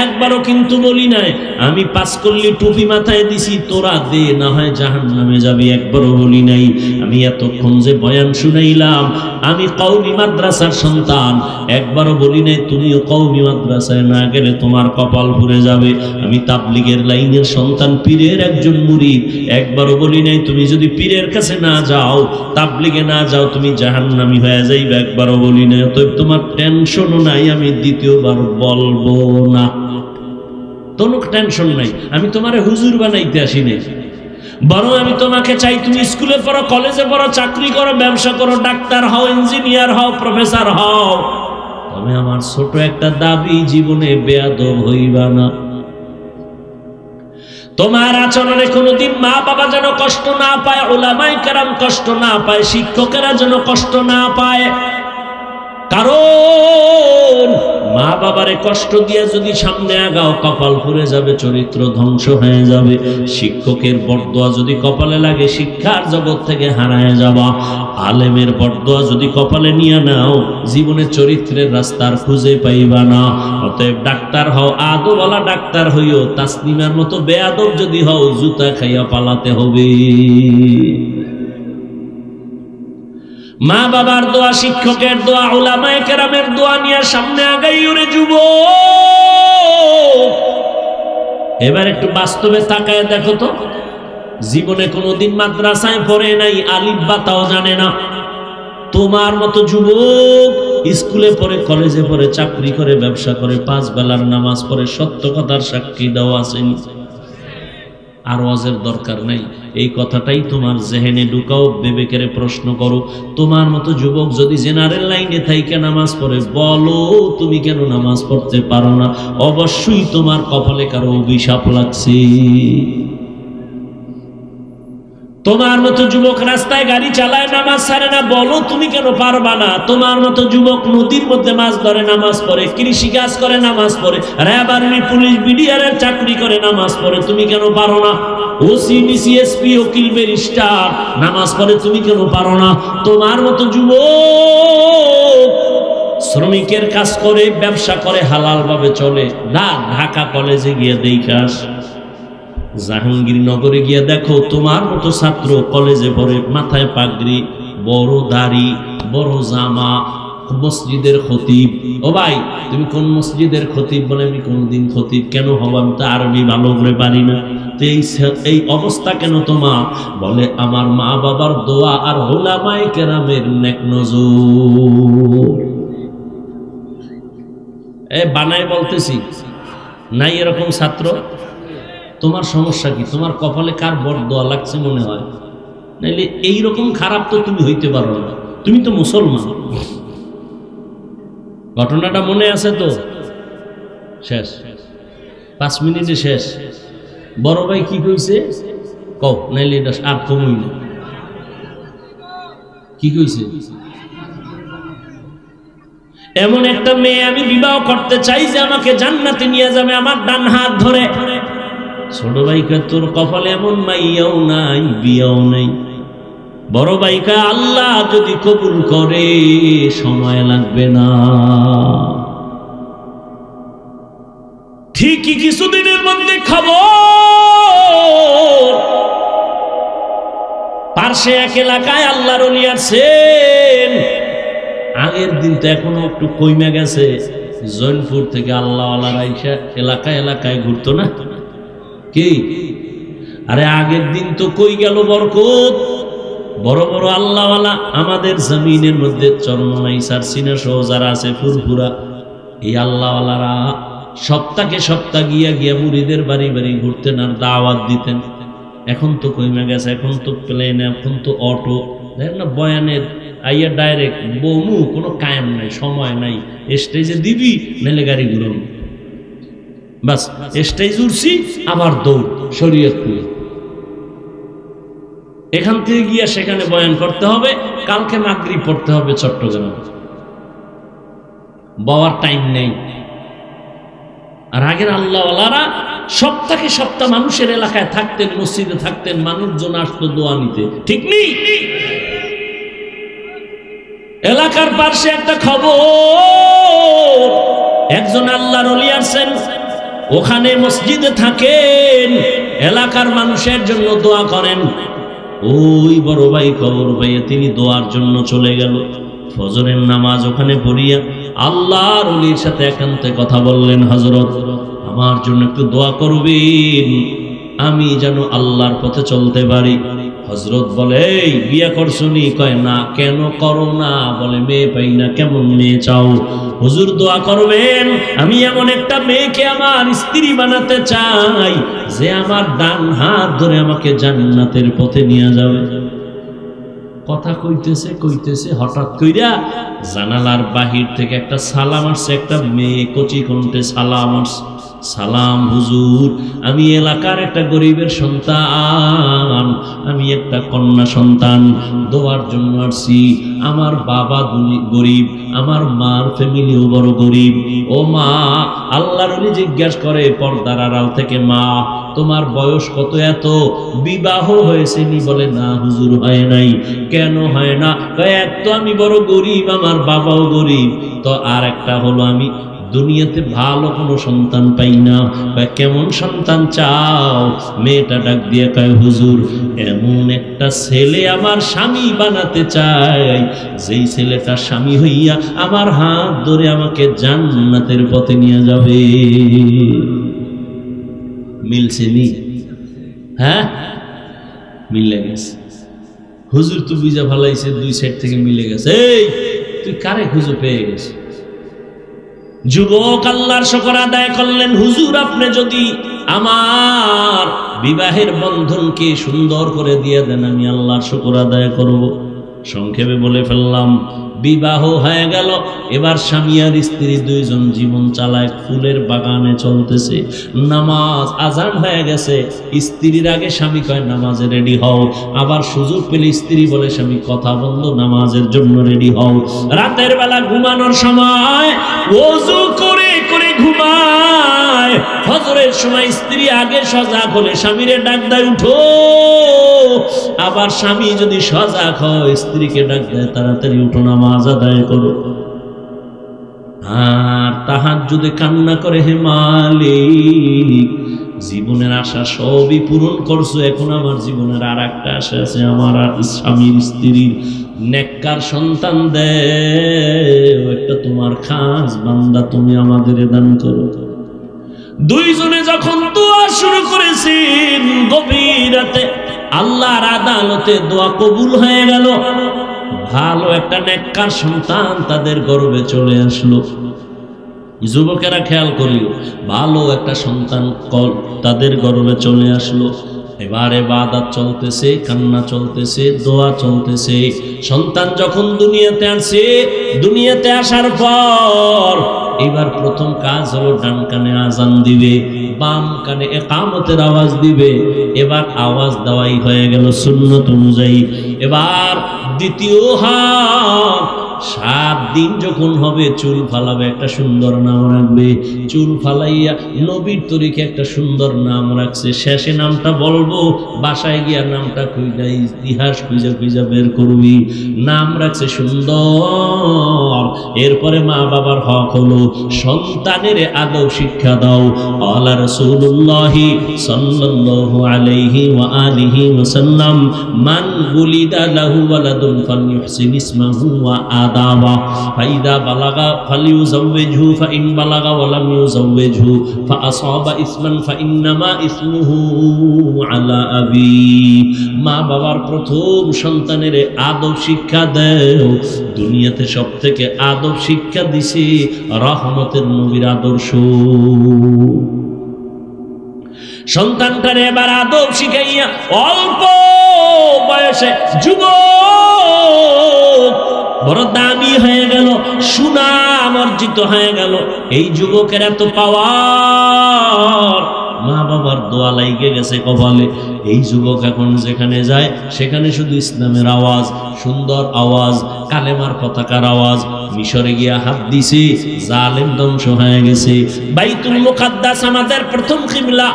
একবারও কিন্তু বলি নাই আমি 5 কল্লি টুপি মাথায় দিছি, তোরা দে, না হয় জাহান্নামে যাবি, একবারও বলি নাই। আমি এতক্ষণ যে বয়ান শুনাইলাম, আমি কওমি মাদ্রাসার সন্তান, একবারও বলি নাই তুমিও কওমি মাদ্রাসায় না গেলে তোমার কপাল পুড়ে যাবে। আমি তাবলীগের লাইনের সন্তান, পীরের একজন মুরিদ, একবারও বলি নাই তুমি যদি পীরের কাছে না যাও, তাবলীগে না যাও, তুমি জাহান্নামী হয়ে যাইবে, একবারও বলি না। তো তোমার টেনশনও নাই, আমি দ্বিতীয়বার বলবো না, কোনো টেনশন নাই। আমি তোমারে হুজুর বানাইতে আসি নাই, বরং আমি তোমাকে চাই তুমি স্কুলে পড়ো, কলেজে পড়ো, চাকরি করো, ব্যবসা করো, ডাক্তার হও, ইঞ্জিনিয়ার হও, প্রফেসর হও। তবে আমার ছোট একটা দাবি, জীবনে বেয়াদব হইবা না। তোমার আচরণে কোনোদিন মা বাবা যেন কষ্ট না পায়, উলামায়ে কেরাম কষ্ট না পায়, শিক্ষকেরা যেন কষ্ট না পায়। কারণ মা বাবারে কষ্ট দিয়ে যদি সামনে আগাও, কপাল পুড়ে যাবে, চরিত্র ধ্বংস হয়ে যাবে। শিক্ষকের বরদোয়া যদি কপালে লাগে, শিক্ষার জগৎ থেকে হারায় যাবা। আলেমের বরদোয়া যদি কপালে নিয়ে নাও, জীবনে চরিত্রের রাস্তার খুঁজে পাইবা না। অতএব ডাক্তার হও, আদবওয়ালা ডাক্তার হইও। তাসনিমার মতো বেয়াদব যদি হও, জুতা খাইয়া পালাতে হবে। মা বাবার দোয়া, শিক্ষকের দোয়া, উলামায়ে কেরামের দোয়া নিয়ে সামনে আগাইও রে যুবক। এবার একটু বাস্তবে তাকায় দেখো তো, জীবনে কোনোদিন মাদ্রাসায় পড়ে নাই, আলিফ বা তাও জানে না। তোমার মতো যুবক স্কুলে পড়ে, কলেজে পড়ে, চাকরি করে, ব্যবসা করে, 5 বেলার নামাজ পড়ে, সত্য কথার সাক্ষী দেওয়া আসেনি। আর ওয়াজের দরকার নাই, এই কথাটাই তোমার জেহেনে ঢুকাও, বিবেকের প্রশ্ন করো। তোমার মতো যুবক যদি জেনারেল লাইনে থাইকে নামাজ পড়ে, বলো তুমি কেন নামাজ পড়তে পারো না? অবশ্যই তোমার কপালে কারো অভিশাপ লাগছে। তোমার মতো যুবক রাস্তায় গাড়ি চালায়, নামাজ ছাড়ে না, বলো তুমি কেন পারবা না? তোমার মতো যুবক নদীর মধ্যে মাছ ধরে, নামাজ পড়ে, কৃষি কাজ করে, নামাজ পড়ে, র্যাব আর্মি পুলিশ বিডিআরের চাকরি করে, নামাজ পড়ে, তুমি কেন পারো না? ওসি ডিসি এসপি উকিল ব্যারিস্টার নামাজ পড়ে, তুমি কেন পারো না? তোমার মতো যুবক শ্রমিকের কাজ করে, ব্যবসা করে, হালাল ভাবে চলে না, ঢাকা কলেজে গিয়ে দেখাস, জাহাঙ্গীরনগরে গিয়ে দেখো তোমার মতো ছাত্র কলেজে পড়ে, মাথায় পাগড়ি, বড় দাড়ি, বড় জামা, মসজিদের খতিব। ও ভাই তুমি কোন মসজিদের খতিব? বলে আমি কোনদিন খতিব কেন হব, আমি তো আরবি ভালো করে পারি না। তো এই অবস্থা কেন তোমার? বলে আমার মা বাবার দোয়া আর উলামায়ে কেরামের নেক নজর। বানায় বলতেছি নাই এরকম ছাত্র? তোমার সমস্যা কি? তোমার কপালে কার বড় দোয়া লাগছে মনে হয়? নাইলে এইরকম খারাপ তো তুমি হইতে পারো না, তুমি তো মুসলমান। ঘটনাটা মনে আছে তো? শেষ 5 মিনিটে শেষ। বড় ভাই কি কইছে কও, নাইলে এটা আর কমই না। কি কইছে? এমন একটা মেয়ে আমি বিবাহ করতে চাই যে আমাকে জান্নাতে নিয়ে যাবে আমার ডান হাত ধরে। ছোট ভাই কয় তোর কপালে এমন মাইয়াও নাই, বিয়াও নাই। বড় ভাই কয় আল্লাহ যদি কবুল করে সময় লাগবে না। ঠিকই কিছুদিনের মধ্যে খবর পার্শ্বে এক এলাকায় আল্লাহর ওলি আছেন। আগের দিন তো এখনো একটু কইমা গেছে, জৈনপুর থেকে আল্লাহওয়ালারা আইসা এলাকায় এলাকায় ঘুরতো না কি? আরে আগের দিন তো কই গেল বরকত। বড় বড় আল্লাহওয়ালা আমাদের জমিনের মধ্যে চরমনাই সারসিনা সহ যারা আছে ফুরফুরা, এই আল্লাহওয়ালারা সপ্তাহে সপ্তাহ গিয়া গিয়া মুরিদের বাড়ি বাড়ি ঘুরতেন আর দাওয়াত দিতেন। এখন তো কইমা গেছে, এখন তো প্লেন, এখন তো অটো, দেখেন না বয়ানের আইয়া ডাইরেক্ট বমু, কোনো কায়েম নাই, সময় নাই। স্টেজে দিবি নাইলে গাড়ি ঘুরবি, বাস স্টেজ উঠছি আবার দৌড় শরীয়তপুর। এখান থেকে গিয়া সেখানে বয়ান করতে হবে, কালকে মাগরিব পড়তে হবে চট্টগ্রাম, বাবার টাইম নেই। আর আগের আল্লাহওয়ালারা সপ্তাহে সপ্তাহ মানুষের এলাকায় থাকতেন, মসজিদে থাকতেন, মানুষজন আসতো দোয়া নিতে, ঠিক নেই? এলাকার পাশে একটা খবর, একজন আল্লাহর ওলি আছেন, ওখানে মসজিদে থাকেন, এলাকার মানুষের জন্য দোয়া করেন। ওই বড় ভাই খবর পাইয়া তিনি দোয়ার জন্য চলে গেল। ফজরের নামাজ ওখানে পড়িয়া আল্লাহর ওলির সাথে একান্তে কথা বললেন, হযরত আমার জন্য একটু দোয়া করবেন, আমি যেন আল্লাহর পথে চলতে পারি। হযরত বলে এই বিয়া করছনি? কয় না। কেন করো না? বলে মেয়ে পাই না। কেমন মেয়ে চাও? হুজুর দোয়া করবেন, আমি এমন একটা মেয়েকে আমার স্ত্রী বানাতে চাই যে আমার ডান হাত ধরে আমাকে জান্নাতের পথে নিয়ে যাবে। কথা কইতেছে কইতেছে হঠাৎ কইরা জানালার বাহির থেকে একটা সালাম আসছে, একটা মেয়ে কচি কণ্ঠে সালাম আসছে, সালাম হুজুর, আমি এলাকার একটা গরিবের সন্তান, আমি একটা কন্যা সন্তান, দোয়ার জন্য আসছি। আমার বাবা গরিব, আমার মার ফ্যামিলিও বড় গরিব। ও মা, আল্লাহর ওলি জিজ্ঞাসা করে পর্দার আড়াল থেকে, মা তোমার বয়স কত? এত বিবাহ হয়েছে নি? বলে না হুজুর হয় নাই। কেন হয় না? এক তো আমি বড় গরিব, আমার বাবাও গরিব, তো আর একটা হলো আমি দুনিয়াতে ভালো কোনো সন্তান পাই না। কেমন সন্তান চাও? মেয়েটা ডাক দিয়ে কয় হুজুর এমন একটা ছেলে আমার স্বামী বানাতে চাই, যেই ছেলেটা স্বামী হইয়া আমার হাত ধরে আমাকে জান্নাতের পথে নিয়ে যাবে। মিলছে নি? হ্যাঁ মিলে গেছে। হুজুর তো বুঝা ভালাইছে, দুই সাইড থেকে মিলে গেছে। এই তুই কারে খুঁজে পেয়ে গেছে? যুবক আল্লাহর শুকর আদায় করলেন, হুজুর আপনি যদি আমার বিবাহের বন্ধনকে সুন্দর করে দিয়ে দেন আমি আল্লাহর শুকর আদায় করব। সংক্ষেপে বলে ফেললাম, বিবাহ হয়ে গেল। এবার স্বামী আর স্ত্রী দুইজন জীবন চালায়, ফুলের বাগানে চলতেছে। নামাজ আজান হয়ে গেছে, স্ত্রীর আগে স্বামী কয় নামাজে রেডি হও। আবার সুযোগ পেলে স্ত্রী বলে স্বামী কথা বন্ধ, নামাজের জন্য রেডি হও। রাতের বেলা ঘুমানোর সময় ওযু করে করে ঘুমায়। ফজরের সময় স্ত্রী আগে সজাগ হলে স্বামীরে ডাক দেয় উঠো। আবার স্বামী যদি সজাগ হয় স্ত্রীকে ডাক দেয় তাড়াতাড়ি উঠো, নামাজ আদায় করো। আর তাহাজ্জুদে কান্না করে, হে মালিক জীবনের আশা সবই পূরণ করছো, এখন আমার জীবনের আর একটা আশা আছে, আমার স্বামীর স্ত্রীর নেককার সন্তান দেও, একটা তোমার খাস বান্দা তুমি আমাদের দান করো। দুইজনে যখন দোয়া শুরু করেছেন, গভীর রাতে আল্লাহর আদালতে দোয়া কবুল হয়ে গেল। ভালো একটা নেককার সন্তান তাদের গর্ভে চলে আসলো। যুবকেরা খেয়াল করিও, ভালো একটা সন্তান তাদের গর্ভে চলে আসলো। এবারে ইবাদত চলতেছে, কান্না চলতেছে, দোয়া চলতেছে। সন্তান যখন দুনিয়াতে আসে, দুনিয়াতে আসার পর এবার প্রথম কাজ হলো ডান কানে আজান দিবে, বাম কানে ইকামতের আওয়াজ দিবে। এবার আওয়াজ দেওয়াই হয়ে গেল সুন্নত অনুযায়ী। এবার দ্বিতীয় হাত, 7 দিন যখন হবে চুল ফালাবে, একটা সুন্দর নাম রাখবে। চুল ফালাইয়া নবীর তরিকে একটা সুন্দর নাম রাখছে। শেষে নামটা বলবো, বাসায় গিয়া নামটা খুঁজা ইতিহাস খুঁজা বের করবি। নাম রাখছে সুন্দর। এরপরে মা বাবার হক হলো সন্তানের আদব শিক্ষা দাও। আলা রাসূলুল্লাহি সাল্লাল্লাহু আলাইহি ওয়া আলিহি ওয়াসাল্লাম, মান গুলিদা লাহু ওয়ালাদুন ফালইউহসিন ইসমাহু ওয়া আদাবা, ফাইদা বালাগা ফালিউযাওবিজহু, ফাইন বালাগা ওয়া লাম ইউযাওবিজহু ফাআসাবা ইসমান ফাইন্নামা ইসমুহু আলা আবি। মা বাবার প্রথম সন্তানের আদব শিক্ষা দেও। দুনিয়াতে সবথেকে আদব শিক্ষা দিছে রহমতের নবীর আদর্শ। সন্তানটারে এবার আদব শিখাইয়া অল্প বয়সে যুবক বড় দামি হয়ে গেল, সুনাম অর্জিত হয়ে গেল। এই যুবকের এত পাওয়ার, মা বাবার দোয়া লাইগে গেছে কপালে। এই যুবক এখন যেখানে যায় সেখানে শুধু ইসলামের আওয়াজ, সুন্দর আওয়াজ, কালেমার পতাকার আওয়াজ। মিশরে গিয়া হাত দিছে, জালেম ধ্বংস হয়ে গেছে। বাইতুল মুকাদ্দাস আমাদের প্রথম কিবলা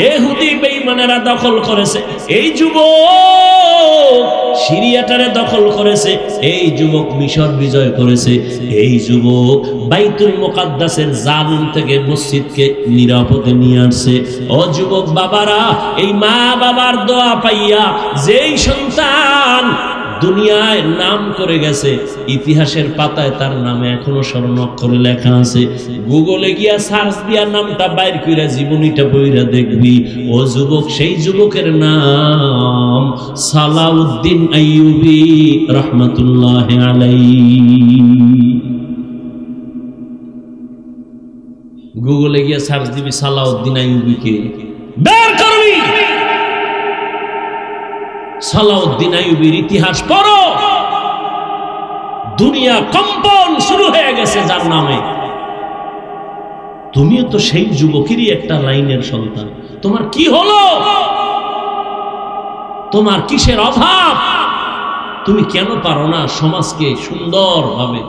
ইহুদি বেঈমানেরা দখল করেছে। এই যুবক সিরিয়াটারে দখল করেছে। এই যুবক মিশর বিজয় করেছে। এই যুবক বাইতুল মুকাদ্দাসের জালিম থেকে মসজিদকে নিরাপদে নিয়ে আসছে। ও যুবক বাবারা, এই মা বাবার দোয়া পাইয়া যেই সন্তান দুনিয়ায় নাম করে গেছে, ইতিহাসের পাতায় তার নামে এখনো স্বর্ণাক্ষরে লেখা আছে। গুগলে গিয়া সার্চ দিয়া নামটা বাইর কইরা জীবনীটা বইরা দেখবি। ও যুবক, সেই যুবকের নাম সালাউদ্দিন আইয়ুবী রাহমাতুল্লাহি আলাইহি। গুগলে গিয়া সার্চ দিবি সালাউদ্দিন আইয়ুবীকে, বের করবি। সালাউদ্দিন আইয়ুবীর ইতিহাস পড়ো, দুনিয়া কম্পন শুরু হয়ে গেছে যার নামে। তুমিও তো সেই যুবকেরই একটা লাইনের সন্তান। তোমার কি হলো? তোমার কিসের অভাব? তুমি কেন পারো না সমাজকে সুন্দরভাবে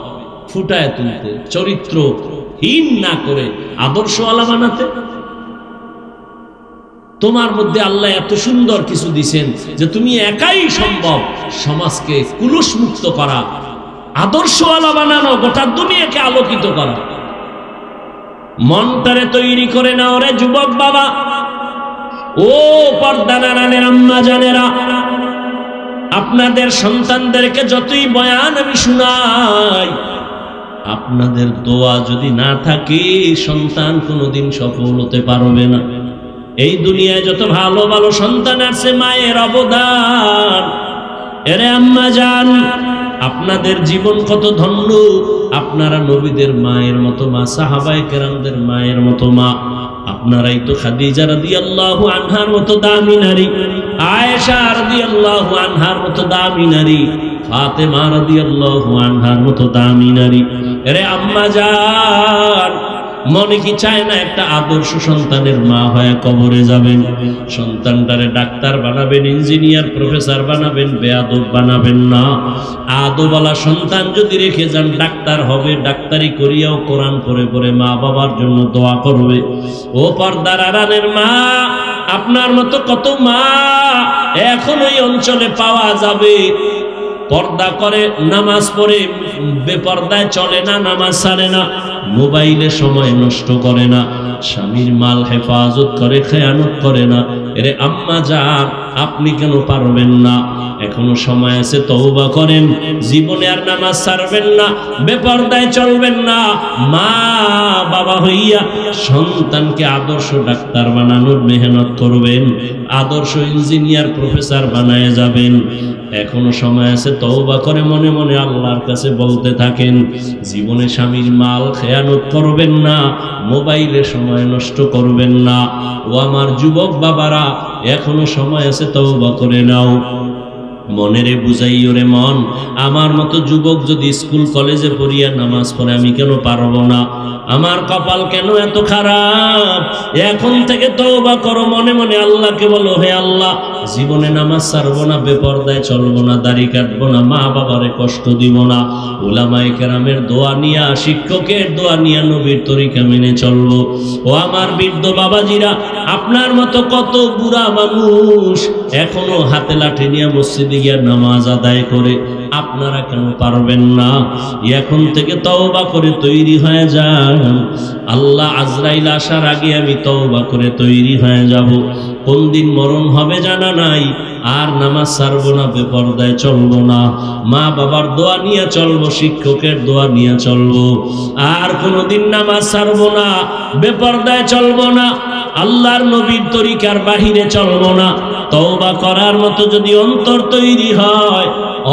ফুটায় তুলতে, চরিত্রহীন না করে আদর্শওয়ালা বানাতে? তোমার মধ্যে আল্লাহ এত সুন্দর কিছু দিছেন যে তুমি একাই সম্ভব সমাজকে কুলুষ মুক্ত করা, আদর্শওয়ালা বানানো, গোটা দুনিয়াকে আলোকিত করা। মনটারে তৈরি করে নাও রে যুবক বাবা। ও পর্দা নারানের আম্মা জানেরা, আপনাদের সন্তানদেরকে যতই বয়ান আমি শুনাই, আপনাদের দোয়া যদি না থাকে সন্তান কোনোদিন সফল হতে পারবে না। এই দুনিয়ায় যত ভালো ভালো সন্তান আছে, মায়ের অবদান। এরে আম্মা জান, আপনাদের জীবন কত ধন্য। আপনারা নবীদের মায়ের মতো মা, সাহাবায়ে কেরামদের মায়ের মতো মা। আপনারাই তো খাদিজা রাদিয়াল্লাহু আনহার মতো দামি নারী, আয়েশা রাদিয়াল্লাহু আনহার মতো দামি নারী, ফাতেমা রাদিয়াল্লাহু আনহার মতো দামি নারী। এরে আম্মা জান, মনে কি চায় না একটা আদর্শ সন্তানের মা হয়ে কবরে যাবেন? সন্তানটারে ডাক্তার বানাবেন, ইঞ্জিনিয়ার, প্রফেসর বানাবেন, বেয়াদব বানাবেন না। আদবওয়ালা সন্তান যদি রেখে যান, ডাক্তার হবে, ডাক্তারি করিয়াও কোরআন পড়ে পড়ে মা বাবার জন্য দোয়া করবে। ও পর্দার আড়ালের মা, আপনার মতো কত মা এখন ওই অঞ্চলে পাওয়া যাবে। পর্দা করে, নামাজ পড়ে, বেপর্দায় চলে না, নামাজ ছাড়ে না, মোবাইলে সময় নষ্ট করে না, স্বামীর মাল হেফাজত করে, খেয়ানত করে না। এরে আম্মা জান, আপনি কেন পারবেন না? এখনো সময় আছে, তওবা করেন। জীবনে আর নামাজ ছাড়বেন না, বেপরদায় চলবেন না। মা বাবা হইয়া সন্তানকে আদর্শ ডাক্তার বানানোর মেহনত করবেন, আদর্শ ইঞ্জিনিয়ার প্রফেসর বানায় যাবেন। এখনো সময় আছে, তওবা করে মনে মনে আল্লাহর কাছে বলতে থাকেন। জীবনে স্বামীর মাল খেয়ানত করবেন না, মোবাইলে সময় নষ্ট করবেন না। ও আমার যুবক বাবারা, এখনো সময় আছে, তওবা করে নাও। মনেরে বুঝাইও রে মন, আমার মতো যুবক যদি স্কুল কলেজে পড়িয়া নামাজ পড়ে আমি কেন পারবো না? আমার কপাল কেন এত খারাপ? এখন থেকে তওবা করো, মনে মনে আল্লাহকে বলো, হে আল্লাহ, জীবনে নামাজ ছাড়বো না, বেপরদায় চলবো না, দাড়ি কাটবো না, মা বাবারে কষ্ট দিব না। উলামায়ে কেরামের দোয়া নিয়া, শিক্ষকের দোয়া নিয়া নবীর তরিকা মেনে চলবো। ও আমার বৃদ্ধ বাবাজিরা, আপনার মতো কত বুড়া মানুষ এখনো হাতে লাঠি নিয়ে মসজিদে গিয়ে নামাজ আদায় করে, আপনারা কেন পারবেন না? এখন থেকে তওবা করে তৈরি হয়ে যান। আল্লাহ আজরাইল আসার আগে আমি তওবা করে তৈরি হয়ে যাব। কোন দিন মরণ হবে জানা নাই। আর নামাজ ছাড়বো না, বেপরদায় চলবো না, মা বাবার দোয়া নিয়ে চলবো, শিক্ষকের দোয়া নিয়ে চলবো। আর কোনোদিন নামাজ ছাড়বো না, বেপরদায় চলবো না, আল্লাহর নবীর তরিকার বাহিরে চলবো না। তওবা করার মতো যদি অন্তর তৈরি হয়,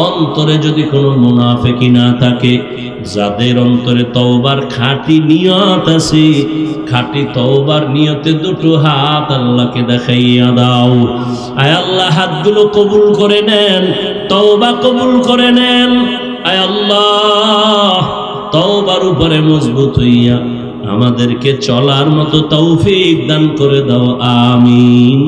অন্তরে যদি কোনো মুনাফিকি না থাকে, যাদের অন্তরে তওবার খাঁটি নিয়ত আছে, খাঁটি তওবার নিয়তে দুটো হাত আল্লাহকে দেখাইয়া দাও। আয় আল্লাহ, হাতগুলো কবুল করে নেন, তওবা কবুল করে নেন। আয় আল্লাহ, তওবার উপরে মজবুত হইয়া আমাদেরকে চলার মতো তৌফিক দান করে দাও। আমিন।